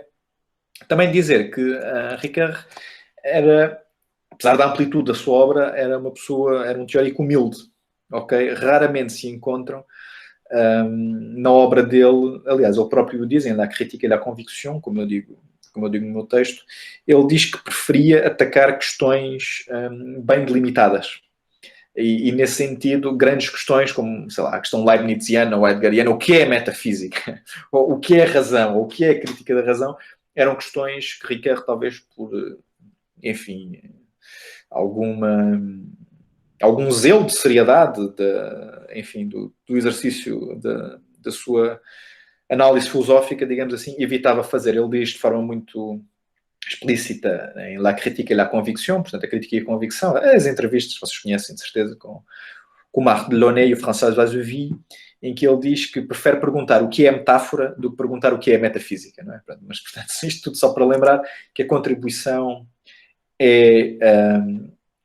Também dizer que Ricard era, apesar da amplitude da sua obra, era um teórico humilde, ok? Raramente se encontram na obra dele, aliás, ele próprio diz, na crítica e la conviction, como eu digo no meu texto, ele diz que preferia atacar questões bem delimitadas. E nesse sentido, grandes questões como, sei lá, a questão leibniziana ou heideggeriana, o que é metafísica, ou o que é razão, ou o que é a crítica da razão, eram questões que Ricard, talvez por, enfim, algum zelo de seriedade, enfim, do exercício da sua análise filosófica, digamos assim, evitava fazer. Ele diz de forma muito explícita em La Critique et la Conviction, portanto, a crítica e a convicção, as entrevistas, vocês conhecem de certeza, com o Marc Delaunay e o François Vasseville, em que ele diz que prefere perguntar o que é metáfora do que perguntar o que é metafísica, não é? Mas, portanto, isto tudo só para lembrar que a contribuição é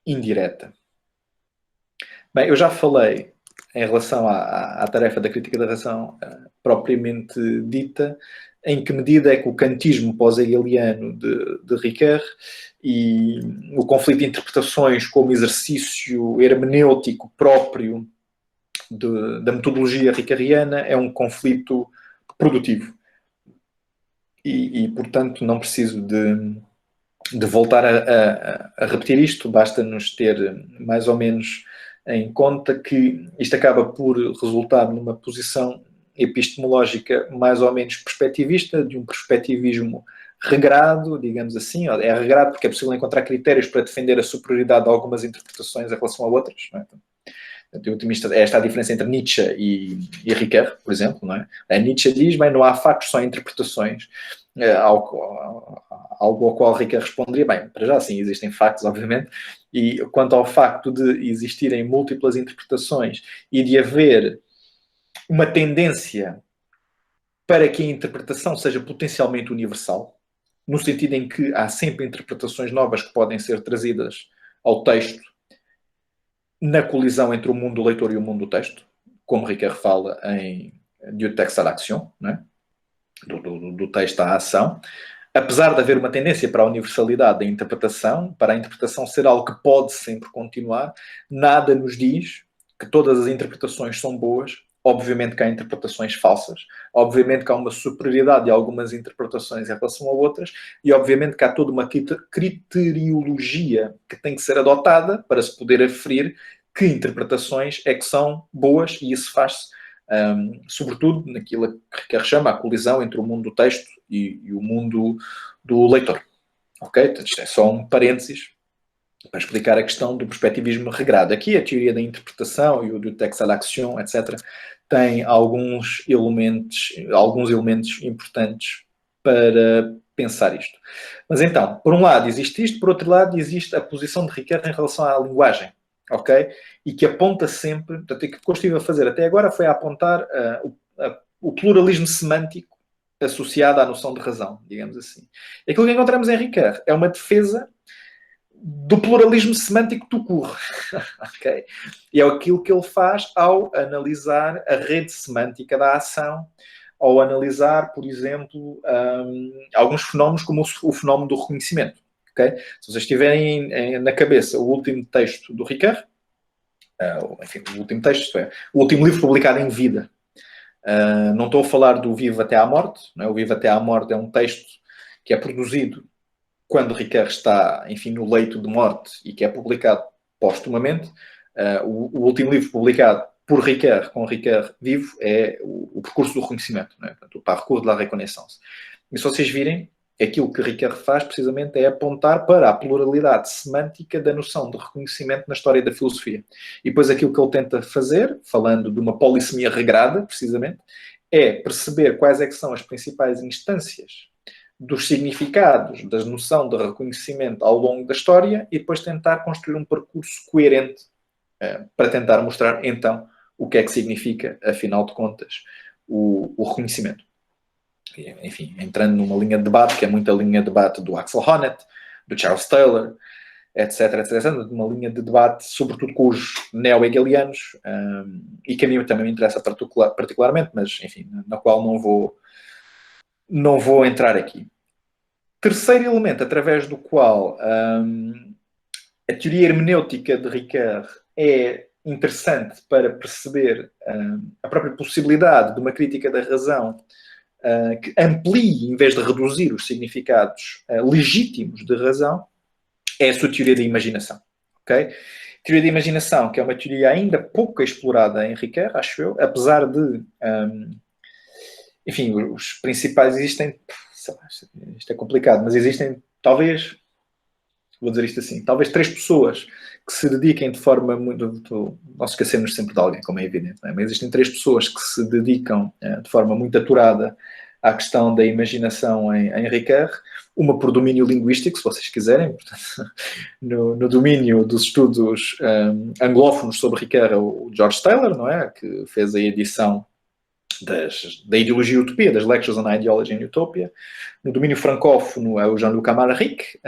indireta. Bem, eu já falei em relação à tarefa da crítica da razão propriamente dita, em que medida é que o kantismo pós-hegeliano de Ricard e o conflito de interpretações como exercício hermenêutico próprio da metodologia ricardiana é um conflito produtivo. E portanto, não preciso de voltar a repetir isto, basta-nos ter mais ou menos em conta que isto acaba por resultar numa posição epistemológica mais ou menos perspectivista, de um perspectivismo regrado, digamos assim. É regrado porque é possível encontrar critérios para defender a superioridade de algumas interpretações em relação a outras, não é? Esta é a diferença entre Nietzsche e Ricard, por exemplo, não é? A Nietzsche diz, bem, não há factos, só interpretações, algo ao qual Ricard responderia, bem, para já sim, existem factos, obviamente, e quanto ao facto de existirem múltiplas interpretações e de haver uma tendência para que a interpretação seja potencialmente universal, no sentido em que há sempre interpretações novas que podem ser trazidas ao texto na colisão entre o mundo do leitor e o mundo do texto, como Ricard fala em Du texte à l'action, né? do texto à ação, apesar de haver uma tendência para a universalidade da interpretação, para a interpretação ser algo que pode sempre continuar, nada nos diz que todas as interpretações são boas. Obviamente que há interpretações falsas, obviamente que há uma superioridade de algumas interpretações em relação a outras, e obviamente que há toda uma criteriologia que tem que ser adotada para se poder aferir que interpretações é que são boas, e isso faz-se sobretudo naquilo que chama a colisão entre o mundo do texto e o mundo do leitor. Ok? Então, isto é só um parênteses para explicar a questão do perspectivismo regrado. Aqui a teoria da interpretação e o do texte à l'action, etc., tem alguns elementos importantes para pensar isto. Mas então, por um lado existe isto, por outro lado existe a posição de Ricard em relação à linguagem, ok? E que aponta sempre, portanto, o que eu estive a fazer até agora foi a apontar o pluralismo semântico associado à noção de razão, digamos assim. E aquilo que encontramos em Ricard é uma defesa do pluralismo semântico do curro. Okay? E é aquilo que ele faz ao analisar a rede semântica da ação, ao analisar, por exemplo, alguns fenómenos como o fenómeno do reconhecimento. Okay? Se vocês tiverem na cabeça o último texto do Ricard, enfim, o último texto, isto é, o último livro publicado em vida, não estou a falar do Vivo até à Morte, não é? O Vivo até à Morte é um texto que é produzido quando Ricard está, enfim, no leito de morte e que é publicado póstumamente. O último livro publicado por Ricard, com Ricard vivo, é o Percurso do Reconhecimento, não é? Portanto, o Parcours de la Reconnaissance. E se vocês virem, aquilo que Ricard faz, precisamente, é apontar para a pluralidade semântica da noção de reconhecimento na história da filosofia. E depois aquilo que ele tenta fazer, falando de uma polissemia regrada, precisamente, é perceber quais é que são as principais instâncias dos significados, da noção de reconhecimento ao longo da história e depois tentar construir um percurso coerente para tentar mostrar, então, o que é que significa, afinal de contas, o reconhecimento. Enfim, entrando numa linha de debate, que é muita linha de debate do Axel Honneth, do Charles Taylor, etc, etc, uma linha de debate, sobretudo com os neo-hegelianos, e que a mim também me interessa particularmente, mas, enfim, na qual não vou entrar aqui. Terceiro elemento, através do qual a teoria hermenêutica de Ricard é interessante para perceber a própria possibilidade de uma crítica da razão que amplie, em vez de reduzir os significados legítimos de razão, é a sua teoria da imaginação. Okay? Teoria da imaginação, que é uma teoria ainda pouco explorada em Ricard, acho eu, apesar de... enfim, os principais existem... Sei lá, isto é complicado, mas existem, talvez... Vou dizer isto assim, talvez 3 pessoas que se dediquem de forma muito... Nós esquecemos sempre de alguém, como é evidente, não é? Mas existem 3 pessoas que se dedicam de forma muito aturada à questão da imaginação em Ricard, uma por domínio linguístico, se vocês quiserem, portanto, no domínio dos estudos anglófonos sobre Ricard, o George Taylor, não é? Que fez a edição da Ideologia e Utopia, das Lectures on Ideology and Utopia. No domínio francófono é o Jean-Luc Amalric,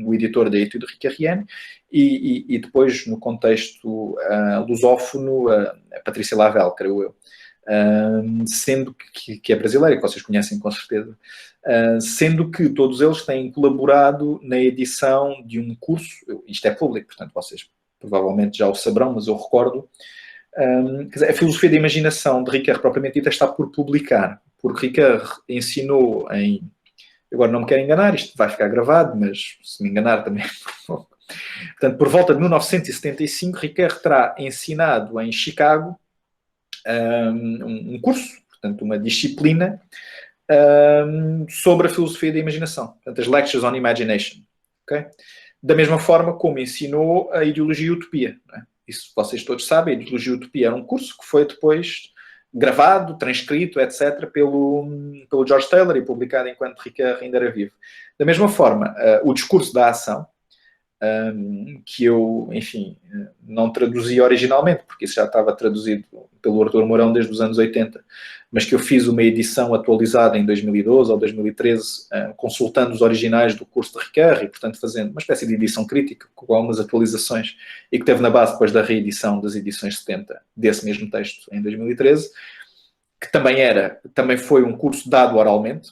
o editor da Etude Ricardienne, e depois, no contexto lusófono, a Patrícia Lavelle, creio eu. Sendo que é brasileira, que vocês conhecem com certeza, sendo que todos eles têm colaborado na edição de um curso, isto é público, portanto vocês provavelmente já o saberão, mas eu recordo, quer dizer, a filosofia da imaginação de Ricard propriamente dita está por publicar, porque Ricard ensinou em... Agora não me quero enganar, isto vai ficar gravado, mas se me enganar também... Portanto, por volta de 1975, Ricard terá ensinado em Chicago um curso, portanto, uma disciplina sobre a filosofia da imaginação. Portanto, as Lectures on Imagination. Okay? Da mesma forma como ensinou a Ideologia e Utopia. Não é? Isso vocês todos sabem, a Ideologia e Utopia era um curso que foi depois gravado, transcrito, etc., pelo George Taylor e publicado enquanto Ricard ainda era vivo. Da mesma forma, o discurso da ação, que eu, enfim, não traduzi originalmente, porque isso já estava traduzido pelo Artur Mourão desde os anos 80, mas que eu fiz uma edição atualizada em 2012 ou 2013, consultando os originais do curso de Ricard e, portanto, fazendo uma espécie de edição crítica com algumas atualizações e que teve na base depois da reedição das edições 70 desse mesmo texto em 2013, que também foi um curso dado oralmente,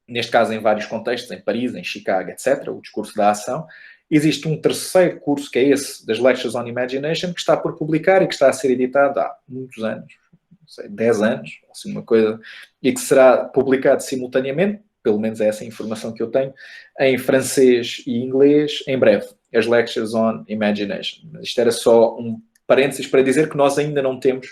neste caso em vários contextos, em Paris, em Chicago, etc., o discurso da ação. Existe um terceiro curso, que é esse, das Lectures on Imagination, que está por publicar e que está a ser editado há muitos anos, não sei, 10 anos, assim uma coisa, e que será publicado simultaneamente, pelo menos é essa a informação que eu tenho, em francês e inglês, em breve. As Lectures on Imagination. Isto era só um parênteses para dizer que nós ainda não temos,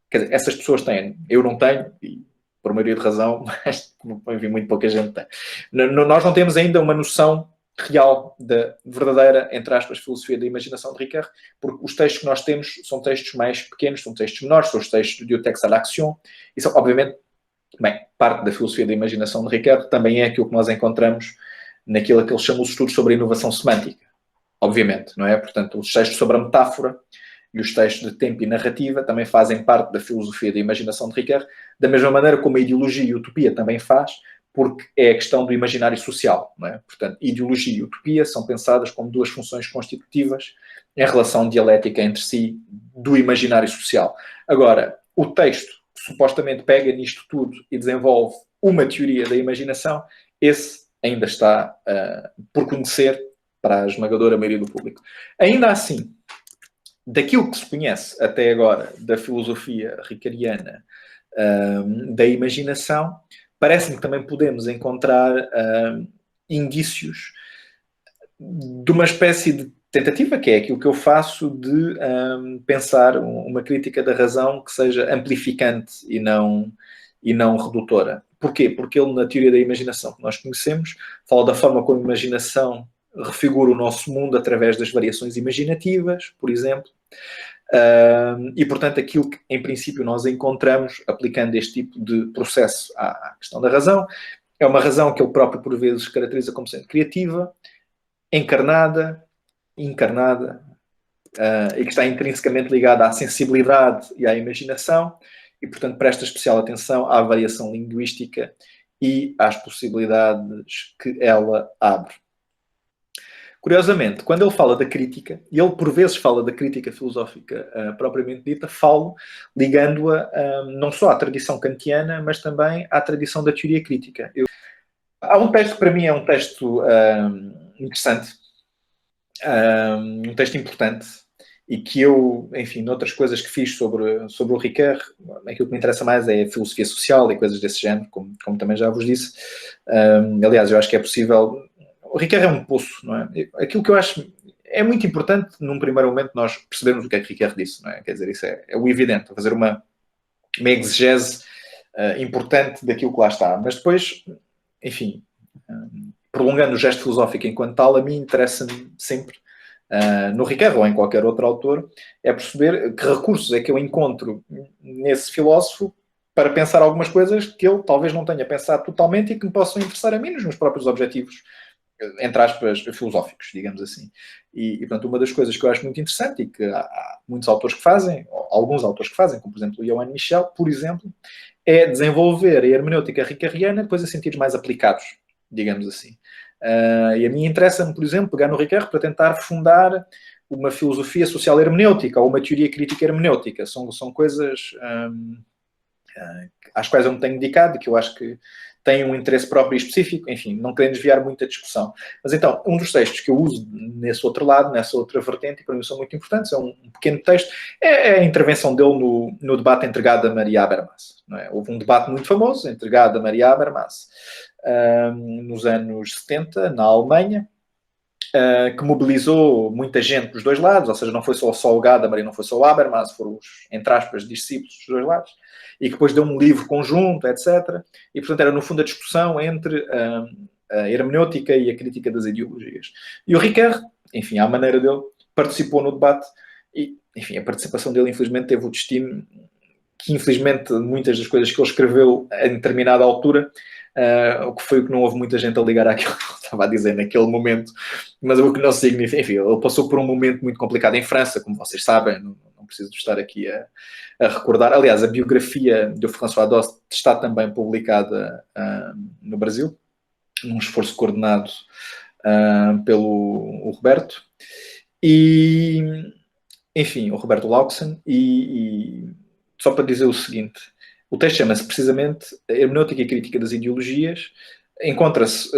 quer dizer, essas pessoas têm, eu não tenho, e por maioria de razão, mas enfim, muito pouca gente tem. Nós não temos ainda uma noção real da verdadeira, entre aspas, filosofia da imaginação de Ricard, porque os textos que nós temos são textos mais pequenos, são textos menores, são os textos de Texte à l'Action, e são, obviamente, bem, parte da filosofia da imaginação de Ricard também é aquilo que nós encontramos naquilo que ele chama os estudos sobre a inovação semântica, obviamente, não é? Portanto, os textos sobre a metáfora e os textos de tempo e narrativa também fazem parte da filosofia da imaginação de Ricard, da mesma maneira como a ideologia e a utopia também faz, porque é a questão do imaginário social. Não é? Portanto, ideologia e utopia são pensadas como duas funções constitutivas em relação dialética entre si do imaginário social. Agora, o texto que supostamente pega nisto tudo e desenvolve uma teoria da imaginação, esse ainda está por conhecer para a esmagadora maioria do público. Ainda assim, daquilo que se conhece até agora da filosofia ricardiana da imaginação, parece-me que também podemos encontrar indícios de uma espécie de tentativa, que é aquilo que eu faço de pensar uma crítica da razão que seja amplificante e não redutora. Porquê? Porque ele, na teoria da imaginação que nós conhecemos, fala da forma como a imaginação refigura o nosso mundo através das variações imaginativas, por exemplo. E, portanto, aquilo que, em princípio, nós encontramos aplicando este tipo de processo à questão da razão é uma razão que ele próprio, por vezes, caracteriza como sendo criativa, encarnada, e que está intrinsecamente ligada à sensibilidade e à imaginação, e, portanto, presta especial atenção à variação linguística e às possibilidades que ela abre. Curiosamente, quando ele fala da crítica, e ele por vezes fala da crítica filosófica propriamente dita, falo ligando-a não só à tradição kantiana, mas também à tradição da teoria crítica. Há um texto que para mim é um texto interessante, um texto importante, e que eu, enfim, noutras coisas que fiz sobre o Ricoeur, aquilo que me interessa mais é a filosofia social e coisas desse género, como também já vos disse. Aliás, eu acho que é possível... O Ricoeur é um poço, não é? Aquilo que eu acho é muito importante, num primeiro momento, nós percebermos o que é que Ricoeur disse, não é? Quer dizer, isso é o evidente, fazer uma exegese importante daquilo que lá está. Mas depois, enfim, prolongando o gesto filosófico enquanto tal, a mim interessa-me sempre, no Ricoeur ou em qualquer outro autor, é perceber que recursos é que eu encontro nesse filósofo para pensar algumas coisas que ele talvez não tenha pensado totalmente e que me possam interessar a mim nos meus próprios objetivos, entre aspas, filosóficos, digamos assim. E, portanto, uma das coisas que eu acho muito interessante e que há muitos autores que fazem, alguns autores que fazem, como por exemplo o Johann Michel, por exemplo, é desenvolver a hermenêutica ricoeuriana depois a sentidos mais aplicados, digamos assim. E a mim interessa-me, por exemplo, pegar no Ricoeur para tentar fundar uma filosofia social hermenêutica ou uma teoria crítica hermenêutica. São coisas às quais eu me tenho dedicado e que eu acho que têm um interesse próprio e específico, enfim, não querendo desviar muito a discussão. Mas então, um dos textos que eu uso nesse outro lado, nessa outra vertente, e para mim são muito importantes, é um pequeno texto, é a intervenção dele no debate entregado a Maria Habermas. Não é? Houve um debate muito famoso entregado a Maria Habermas nos anos 70, na Alemanha, que mobilizou muita gente dos dois lados, ou seja, não foi só o Gadamer, não foi só o Habermas, foram os, entre aspas, discípulos dos dois lados, e que depois deu um livro conjunto, etc. E, portanto, era no fundo a discussão entre a hermenêutica e a crítica das ideologias. E o Ricoeur, enfim, à maneira dele, participou no debate e, enfim, a participação dele, infelizmente, teve o destino que, infelizmente, muitas das coisas que ele escreveu em determinada altura, o que foi o que não houve muita gente a ligar àquilo que ele estava a dizer naquele momento, mas o que não significa, enfim, ele passou por um momento muito complicado em França, como vocês sabem, não preciso de estar aqui a recordar. Aliás, a biografia do François Dost está também publicada no Brasil, num esforço coordenado pelo Roberto, e, enfim, o Roberto Lauxen, e só para dizer o seguinte, o texto chama-se precisamente Hermenêutica e Crítica das Ideologias, encontra-se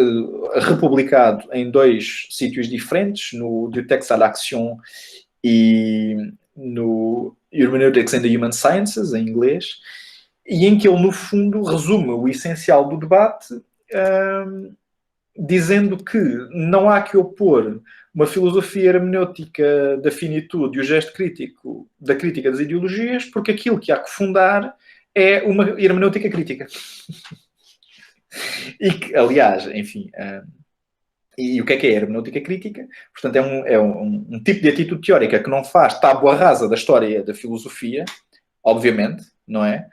republicado em 2 sítios diferentes, no Du Texte à l'Action e no Hermeneutics and the Human Sciences, em inglês, e em que ele, no fundo, resume o essencial do debate, dizendo que não há que opor uma filosofia hermenêutica da finitude e o gesto crítico da crítica das ideologias, porque aquilo que há que fundar é uma hermenêutica crítica. E que, aliás, enfim... E o que é a hermenêutica crítica? Portanto, é um tipo de atitude teórica que não faz tábua rasa da história da filosofia, obviamente, não é?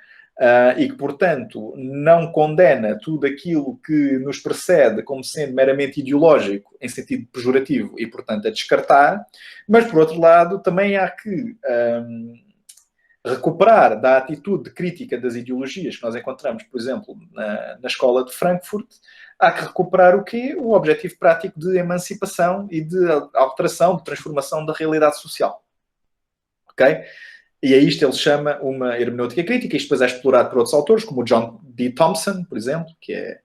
E que, portanto, não condena tudo aquilo que nos precede como sendo meramente ideológico, em sentido pejorativo, e, portanto, a descartar. Mas, por outro lado, também há que recuperar da atitude crítica das ideologias que nós encontramos, por exemplo, na escola de Frankfurt. Há que recuperar o quê? O objetivo prático de emancipação e de alteração, de transformação da realidade social. Ok? E a isto ele chama uma hermenêutica crítica. Isto depois é explorado por outros autores, como o John D. Thompson, por exemplo, que é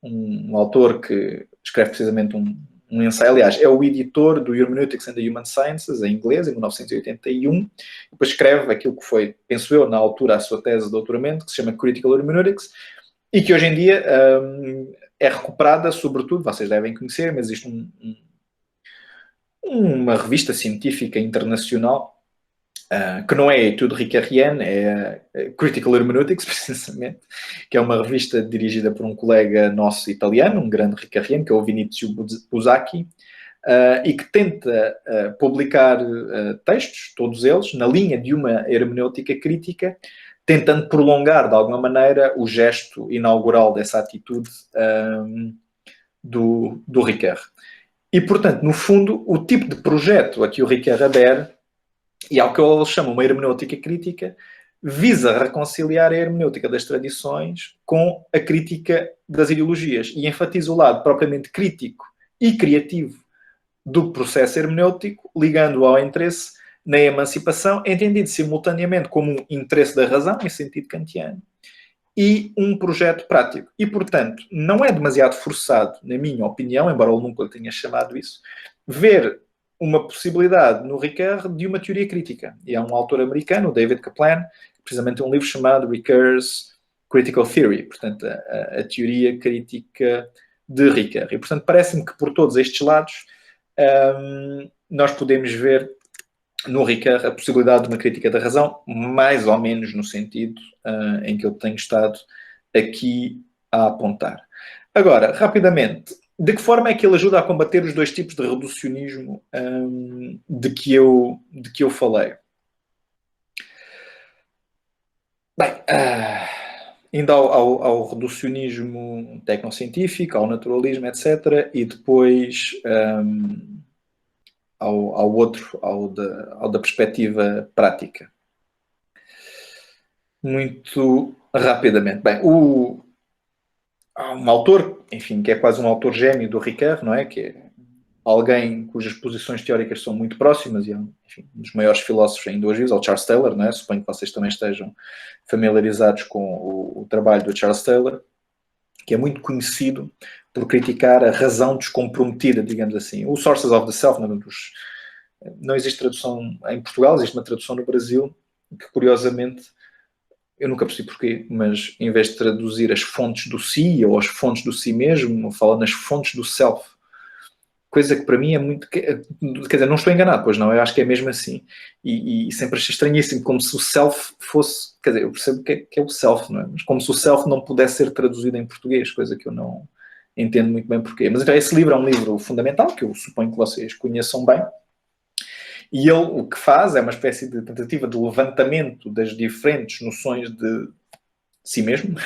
um autor que escreve precisamente um ensaio. Aliás, é o editor do Hermeneutics and the Human Sciences, em inglês, em 1981. Depois escreve aquilo que foi, penso eu, na altura, a sua tese de doutoramento, que se chama Critical Hermeneutics, e que hoje em dia é recuperada, sobretudo, vocês devem conhecer, mas existe uma revista científica internacional que não é Etude Ricardienne, é Critical Hermeneutics, precisamente, que é uma revista dirigida por um colega nosso italiano, um grande Ricardienne, que é o Vinizio Busacchi, e que tenta publicar textos, todos eles, na linha de uma hermenêutica crítica, tentando prolongar, de alguma maneira, o gesto inaugural dessa atitude do Ricard. E, portanto, no fundo, o tipo de projeto a que o Ricard adere, e ao que ele chama uma hermenêutica crítica, visa reconciliar a hermenêutica das tradições com a crítica das ideologias e enfatiza o lado propriamente crítico e criativo do processo hermenêutico, ligando ao interesse na emancipação, entendido simultaneamente como um interesse da razão, em sentido kantiano, e um projeto prático. E, portanto, não é demasiado forçado, na minha opinião, embora ele nunca tenha chamado isso, ver uma possibilidade no Ricard de uma teoria crítica. E há um autor americano, David Kaplan, precisamente um livro chamado Ricard's Critical Theory, portanto, a teoria crítica de Ricard. E, portanto, parece-me que por todos estes lados nós podemos ver no Ricard a possibilidade de uma crítica da razão, mais ou menos no sentido em que eu tenho estado aqui a apontar. Agora, rapidamente, de que forma é que ele ajuda a combater os dois tipos de reducionismo de que eu falei? Bem, indo ao reducionismo tecnocientífico, ao naturalismo, etc., e depois ao outro, ao da perspectiva prática. Muito rapidamente. Bem, há um autor, enfim, que é quase um autor gêmeo do Ricard, não é? Que é alguém cujas posições teóricas são muito próximas e é, enfim, um dos maiores filósofos ainda hoje vivos, é o Charles Taylor, não é? Suponho que vocês também estejam familiarizados com o trabalho do Charles Taylor, que é muito conhecido por criticar a razão descomprometida, digamos assim. O Sources of the Self, não existe tradução em Portugal, existe uma tradução no Brasil, que curiosamente, eu nunca percebi porquê, mas em vez de traduzir as fontes do si ou as fontes do si mesmo, fala nas fontes do self. Coisa que para mim é muito... Quer dizer, não estou enganado, pois não, eu acho que é mesmo assim. E sempre achei estranhíssimo, como se o self fosse... Quer dizer, eu percebo que é o self, não é? Mas como se o self não pudesse ser traduzido em português, coisa que eu não entendo muito bem porquê. Mas então esse livro é um livro fundamental, que eu suponho que vocês conheçam bem. E ele o que faz é uma espécie de tentativa de levantamento das diferentes noções de si mesmo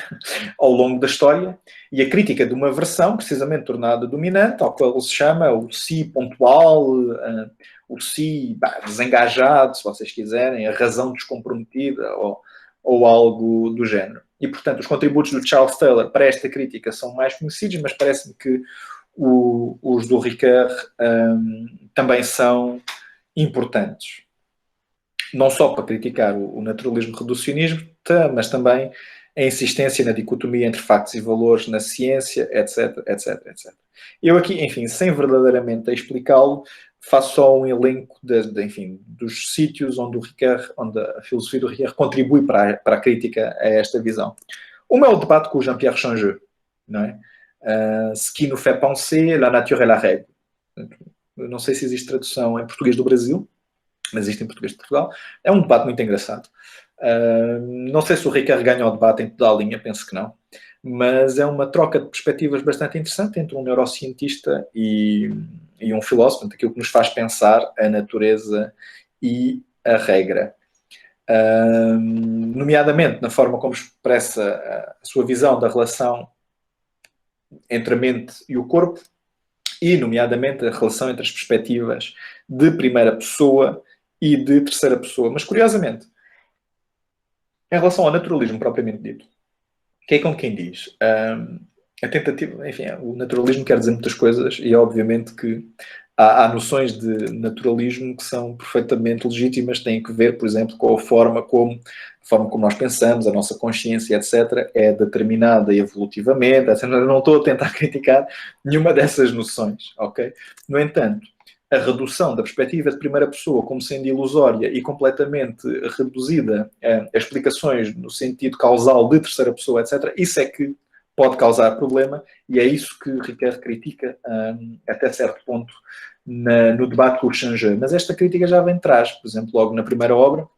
ao longo da história e a crítica de uma versão precisamente tornada dominante, ao qual ele se chama o si pontual, o si desengajado, se vocês quiserem, a razão descomprometida ou algo do género. E, portanto, os contributos do Charles Taylor para esta crítica são mais conhecidos, mas parece-me que os do Ricard também são importantes. Não só para criticar o naturalismo reducionismo, mas também a insistência na dicotomia entre factos e valores na ciência, etc, etc, etc. Eu aqui, enfim, sem verdadeiramente explicá-lo, faço só um elenco enfim, dos sítios onde a filosofia do Ricard contribui para a crítica a esta visão. Uma é o debate com o Jean-Pierre Changeux, não é? Ce qui nous fait penser, la nature et la règle. Não sei se existe tradução em português do Brasil, mas existe em português de Portugal. É um debate muito engraçado. Não sei se o Ricard ganha o debate em toda a linha, penso que não, mas é uma troca de perspectivas bastante interessante entre um neurocientista e um filósofo, aquilo que nos faz pensar a natureza e a regra. Nomeadamente na forma como expressa a sua visão da relação entre a mente e o corpo, e, nomeadamente, a relação entre as perspectivas de primeira pessoa e de terceira pessoa. Mas, curiosamente, em relação ao naturalismo propriamente dito, que é como quem diz, a tentativa, enfim, o naturalismo quer dizer muitas coisas e, obviamente, que há noções de naturalismo que são perfeitamente legítimas, têm que ver, por exemplo, com a forma como nós pensamos, a nossa consciência, etc., é determinada evolutivamente, etc. Eu não estou a tentar criticar nenhuma dessas noções, ok? No entanto, a redução da perspectiva de primeira pessoa como sendo ilusória e completamente reduzida a explicações no sentido causal de terceira pessoa, etc., isso é que pode causar problema, e é isso que Ricoeur critica até certo ponto no debate com o Changeux. Mas esta crítica já vem de trás. Por exemplo, logo na primeira obra,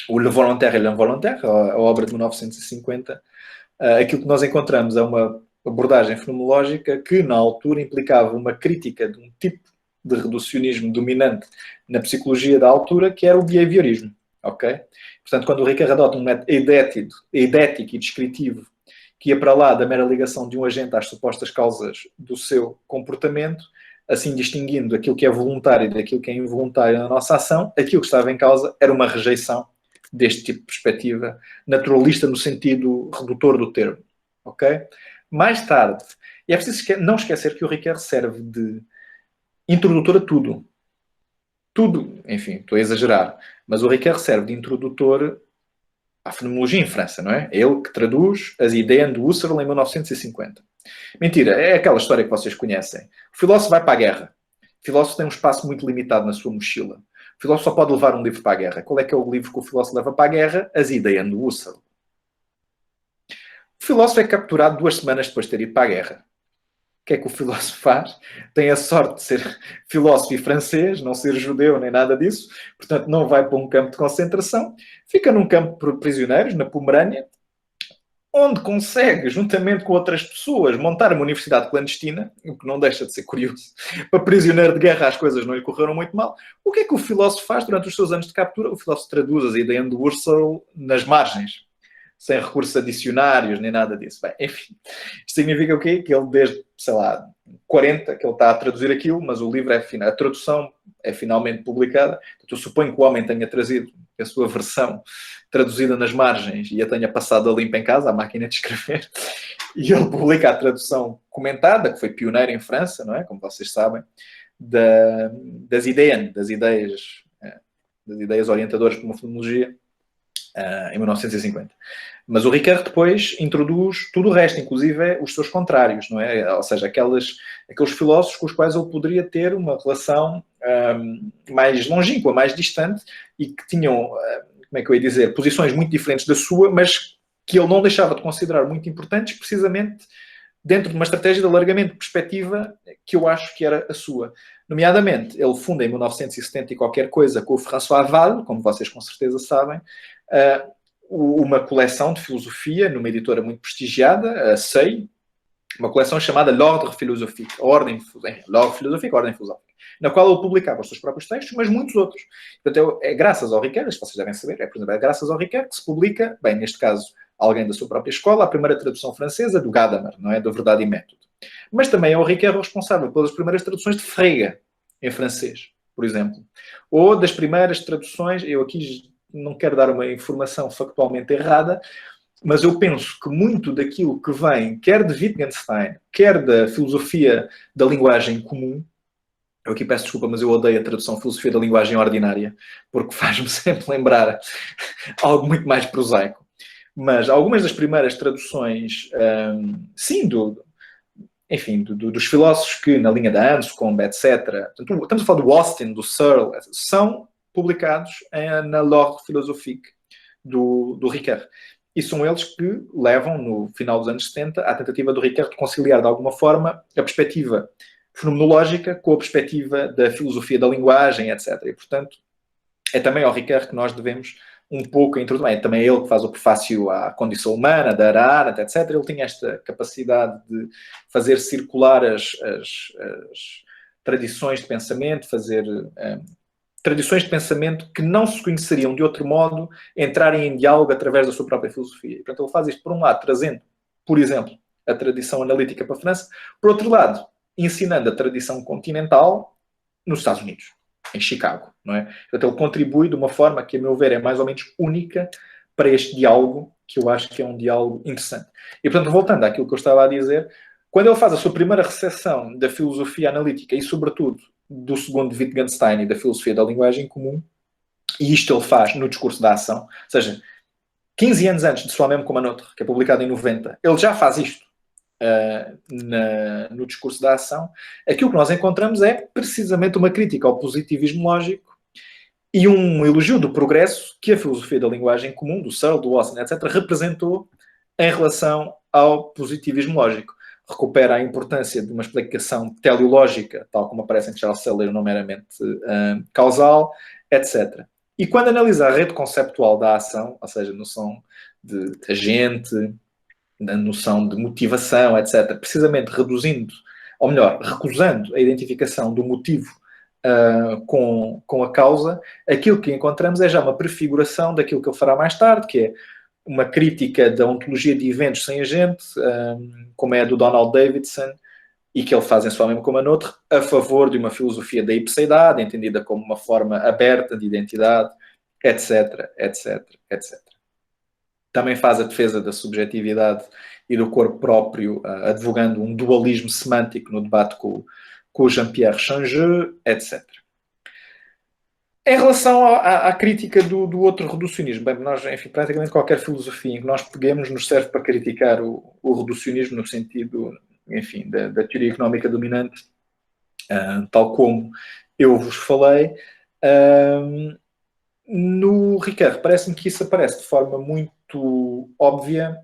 o Le Volontaire et l'Involontaire, a obra de 1950, aquilo que nós encontramos é uma abordagem fenomenológica que, na altura, implicava uma crítica de um tipo de reducionismo dominante na psicologia da altura, que era o behaviorismo. Okay? Portanto, quando o Ricoeur adota um método eidético e descritivo que ia para lá da mera ligação de um agente às supostas causas do seu comportamento, assim distinguindo aquilo que é voluntário daquilo que é involuntário na nossa ação, aquilo que estava em causa era uma rejeição deste tipo de perspectiva naturalista no sentido redutor do termo. Okay? Mais tarde, e é preciso não esquecer que o Ricoeur serve de introdutor a tudo. Tudo, enfim, estou a exagerar, mas o Ricoeur serve de introdutor à fenomenologia em França, não é? É ele que traduz as ideias do Husserl em 1950. Mentira, é aquela história que vocês conhecem. O filósofo vai para a guerra. O filósofo tem um espaço muito limitado na sua mochila. O filósofo só pode levar um livro para a guerra. Qual é que é o livro que o filósofo leva para a guerra? As ideias do Husserl. O filósofo é capturado 2 semanas depois de ter ido para a guerra. O que é que o filósofo faz? Tem a sorte de ser filósofo e francês, não ser judeu nem nada disso, portanto não vai para um campo de concentração, fica num campo de prisioneiros, na Pomerânia, onde consegue, juntamente com outras pessoas, montar uma universidade clandestina, o que não deixa de ser curioso. Para prisioneiro de guerra as coisas não lhe correram muito mal. O que é que o filósofo faz durante os seus anos de captura? O filósofo traduz as ideias do Husserl nas margens, sem recursos a dicionários, nem nada disso. Bem, enfim, isto significa o quê? Que ele desde, sei lá, 40, que ele está a traduzir aquilo, mas o livro a tradução é finalmente publicada. Portanto, eu suponho que o homem tenha trazido a sua versão traduzida nas margens e a tenha passado a limpa em casa, à máquina de escrever, e ele publica a tradução comentada, que foi pioneira em França, não é? Como vocês sabem, das ideias orientadoras para uma fenomenologia, em 1950. Mas o Ricoeur depois introduz tudo o resto, inclusive os seus contrários, não é? Ou seja, aqueles filósofos com os quais ele poderia ter uma relação mais longínqua, mais distante, e que tinham, como é que eu ia dizer, posições muito diferentes da sua, mas que ele não deixava de considerar muito importantes, precisamente dentro de uma estratégia de alargamento de perspectiva que eu acho que era a sua. Nomeadamente, ele funda em 1970 e qualquer coisa com o François Wahl, como vocês com certeza sabem, uma coleção de filosofia numa editora muito prestigiada, a SEI, uma coleção chamada L'Ordre Philosophique, L'Ordre Philosophique, Ordem Filosófica, na qual ele publicava os seus próprios textos, mas muitos outros. Portanto, é graças ao Ricoeur, isto vocês devem saber, por exemplo, é graças ao Ricoeur que se publica, bem, neste caso, alguém da sua própria escola, a primeira tradução francesa do Gadamer, não é? Do Verdade e Método. Mas também é o Ricoeur responsável pelas primeiras traduções de Frege, em francês, por exemplo. Ou das primeiras traduções, eu aqui não quero dar uma informação factualmente errada, mas eu penso que muito daquilo que vem, quer de Wittgenstein, quer da filosofia da linguagem comum, eu aqui peço desculpa, mas eu odeio a tradução filosofia da linguagem ordinária, porque faz-me sempre lembrar algo muito mais prosaico. Mas algumas das primeiras traduções, sim, dos filósofos que, na linha da Anscombe, etc., estamos a falar do Austin, do Searle, são publicados na L'Ordre Philosophique do Ricoeur. E são eles que levam, no final dos anos 70, à tentativa do Ricoeur de conciliar, de alguma forma, a perspectiva fenomenológica com a perspectiva da filosofia da linguagem, etc. E, portanto, é também ao Ricoeur que nós devemos um pouco introduzir. É também ele que faz o prefácio à Condição Humana, da Hannah Arendt, etc. Ele tinha esta capacidade de fazer circular as tradições de pensamento, fazer tradições de pensamento que não se conheceriam de outro modo, entrarem em diálogo através da sua própria filosofia. E, portanto, ele faz isto, por um lado, trazendo, por exemplo, a tradição analítica para a França, por outro lado, ensinando a tradição continental nos Estados Unidos, em Chicago, não é? Portanto, ele contribui de uma forma que, a meu ver, é mais ou menos única para este diálogo, que eu acho que é um diálogo interessante. E, portanto, voltando àquilo que eu estava a dizer, quando ele faz a sua primeira recepção da filosofia analítica e, sobretudo, do segundo Wittgenstein e da filosofia da linguagem comum, e isto ele faz no discurso da ação, ou seja, 15 anos antes de Soi Même comme un autre, que é publicado em 90, ele já faz isto no discurso da ação. Aquilo que nós encontramos é precisamente uma crítica ao positivismo lógico e um elogio do progresso que a filosofia da linguagem comum, do Searle, do Austin, etc., representou em relação ao positivismo lógico. Recupera a importância de uma explicação teleológica, tal como aparece em Charles Taylor, não meramente causal, etc. E quando analisa a rede conceptual da ação, ou seja, a noção de agente, a noção de motivação, etc., precisamente reduzindo, ou melhor, recusando a identificação do motivo com a causa, aquilo que encontramos é já uma prefiguração daquilo que ele fará mais tarde, que é uma crítica da ontologia de eventos sem agente, como é a do Donald Davidson, e que ele faz em Sua Mesmo como a Noutro, a favor de uma filosofia da ipseidade, entendida como uma forma aberta de identidade, etc, etc, etc. Também faz a defesa da subjetividade e do corpo próprio, advogando um dualismo semântico no debate com o Jean-Pierre Changeux, etc. Em relação à crítica do outro reducionismo, bem, nós, enfim, praticamente qualquer filosofia em que nós peguemos nos serve para criticar o reducionismo no sentido, enfim, da teoria económica dominante, tal como eu vos falei. No Ricoeur, parece-me que isso aparece de forma muito óbvia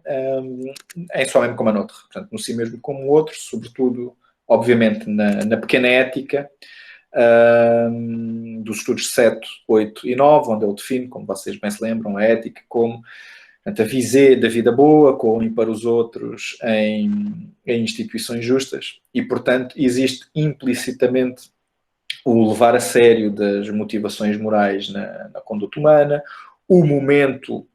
em Só Mesmo como a Noutro. Portanto, no Si Mesmo como o Outro, sobretudo, obviamente, na pequena ética, dos estudos 7, 8 e 9, onde ele define, como vocês bem se lembram, a ética como, portanto, a visée da vida boa com e para os outros em instituições justas. E, portanto, existe implicitamente o levar a sério das motivações morais na conduta humana, o momento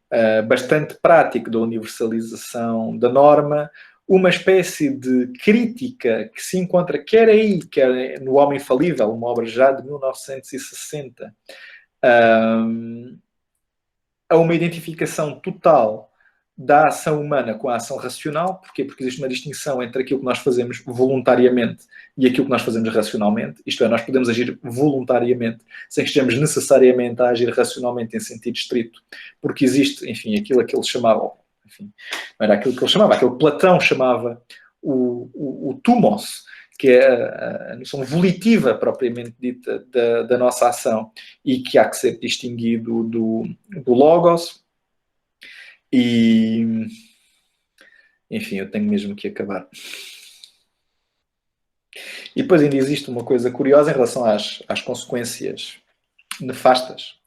bastante prático da universalização da norma, uma espécie de crítica que se encontra quer aí, quer no Homem Falível, uma obra já de 1960, a uma identificação total da ação humana com a ação racional. Porquê? Porque existe uma distinção entre aquilo que nós fazemos voluntariamente e aquilo que nós fazemos racionalmente. Isto é, nós podemos agir voluntariamente sem que estejamos necessariamente a agir racionalmente em sentido estrito, porque existe, enfim, aquilo que eles chamavam, enfim, não era aquilo que ele chamava, aquilo que Platão chamava o thumos, que é a noção volitiva propriamente dita da nossa ação e que há que ser distinguido do logos. E, enfim, eu tenho mesmo que acabar. E depois ainda existe uma coisa curiosa em relação às consequências nefastas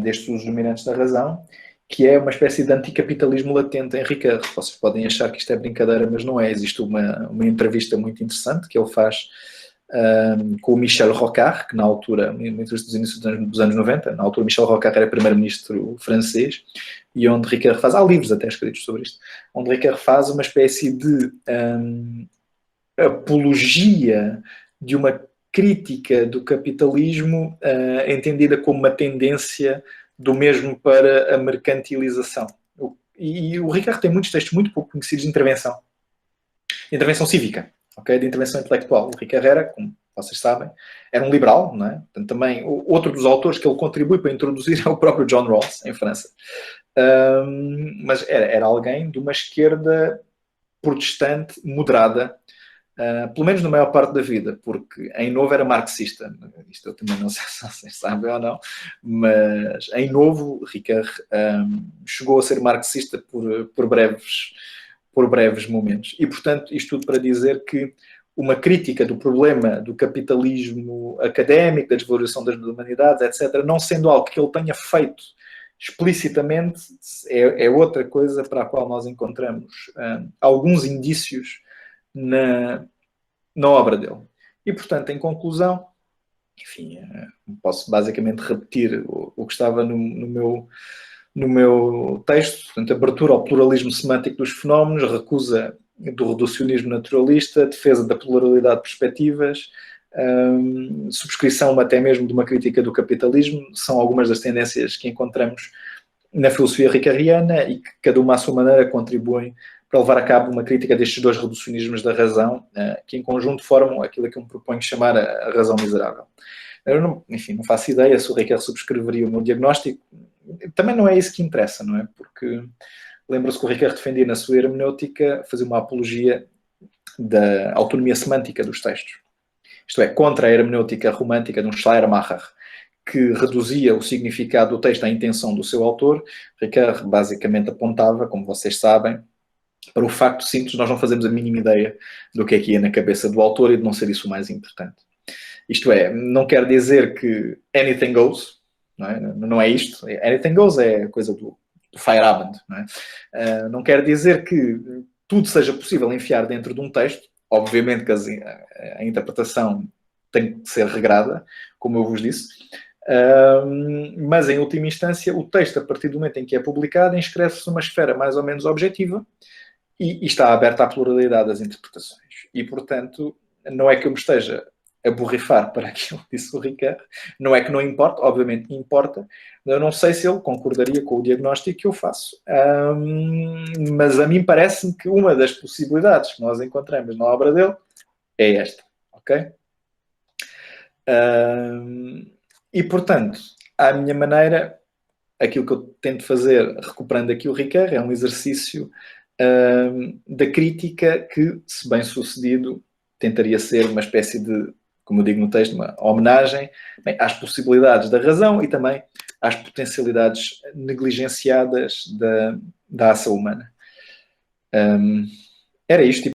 destes usos dominantes da razão, que é uma espécie de anticapitalismo latente em Ricoeur. Vocês podem achar que isto é brincadeira, mas não é. Existe uma entrevista muito interessante que ele faz com o Michel Rocard, que na altura, uma entrevista dos inícios dos anos 90, na altura Michel Rocard era primeiro-ministro francês, e onde Ricoeur faz, há livros até escritos sobre isto, onde Ricoeur faz uma espécie de apologia de uma crítica do capitalismo entendida como uma tendência do mesmo para a mercantilização. E o Ricoeur tem muitos textos muito pouco conhecidos de intervenção cívica, okay? De intervenção intelectual. O Ricoeur era, como vocês sabem, era um liberal, não é? Portanto, também, outro dos autores que ele contribui para introduzir é o próprio John Rawls, em França. Mas era alguém de uma esquerda protestante moderada, pelo menos na maior parte da vida, porque em Novo era marxista. Isto eu também não sei se vocês sabem ou não, mas em Novo, Ricoeur chegou a ser marxista por breves momentos. E, portanto, isto tudo para dizer que uma crítica do problema do capitalismo académico, da desvalorização das humanidades, etc., não sendo algo que ele tenha feito explicitamente, é outra coisa para a qual nós encontramos alguns indícios na obra dele. E, portanto, em conclusão, enfim, posso basicamente repetir o que estava no meu texto, portanto, abertura ao pluralismo semântico dos fenómenos, recusa do reducionismo naturalista, defesa da pluralidade de perspectivas, subscrição até mesmo de uma crítica do capitalismo, são algumas das tendências que encontramos na filosofia ricoeuriana e que, cada uma à sua maneira, contribuem para levar a cabo uma crítica destes dois reducionismos da razão, que em conjunto formam aquilo que eu me proponho chamar a razão miserável. Eu não faço ideia se o Ricoeur subscreveria o meu diagnóstico. Também não é isso que interessa, não é? Porque lembra-se que o Ricoeur defendia na sua hermenêutica fazer uma apologia da autonomia semântica dos textos. Isto é, contra a hermenêutica romântica de um Schleiermacher, que reduzia o significado do texto à intenção do seu autor. Ricoeur basicamente apontava, como vocês sabem, para o facto simples, nós não fazemos a mínima ideia do que é que ia na cabeça do autor e de não ser isso o mais importante. Isto é, não quer dizer que anything goes, não é isto. Anything goes é a coisa do Feyerabend. Não quer dizer que tudo seja possível enfiar dentro de um texto. Obviamente que a interpretação tem que ser regrada, como eu vos disse. Mas, em última instância, o texto, a partir do momento em que é publicado, inscreve-se numa esfera mais ou menos objetiva e está aberta à pluralidade das interpretações. E, portanto, não é que eu me esteja a borrifar para aquilo que disse o Ricardo, não é que não importa, obviamente importa, eu não sei se ele concordaria com o diagnóstico que eu faço, mas a mim parece-me que uma das possibilidades que nós encontramos na obra dele é esta, ok? E, portanto, à minha maneira, aquilo que eu tento fazer, recuperando aqui o Ricardo, é um exercício da crítica que, se bem sucedido, tentaria ser uma espécie de, como eu digo no texto, uma homenagem às possibilidades da razão e também às potencialidades negligenciadas da ação humana. Era isto.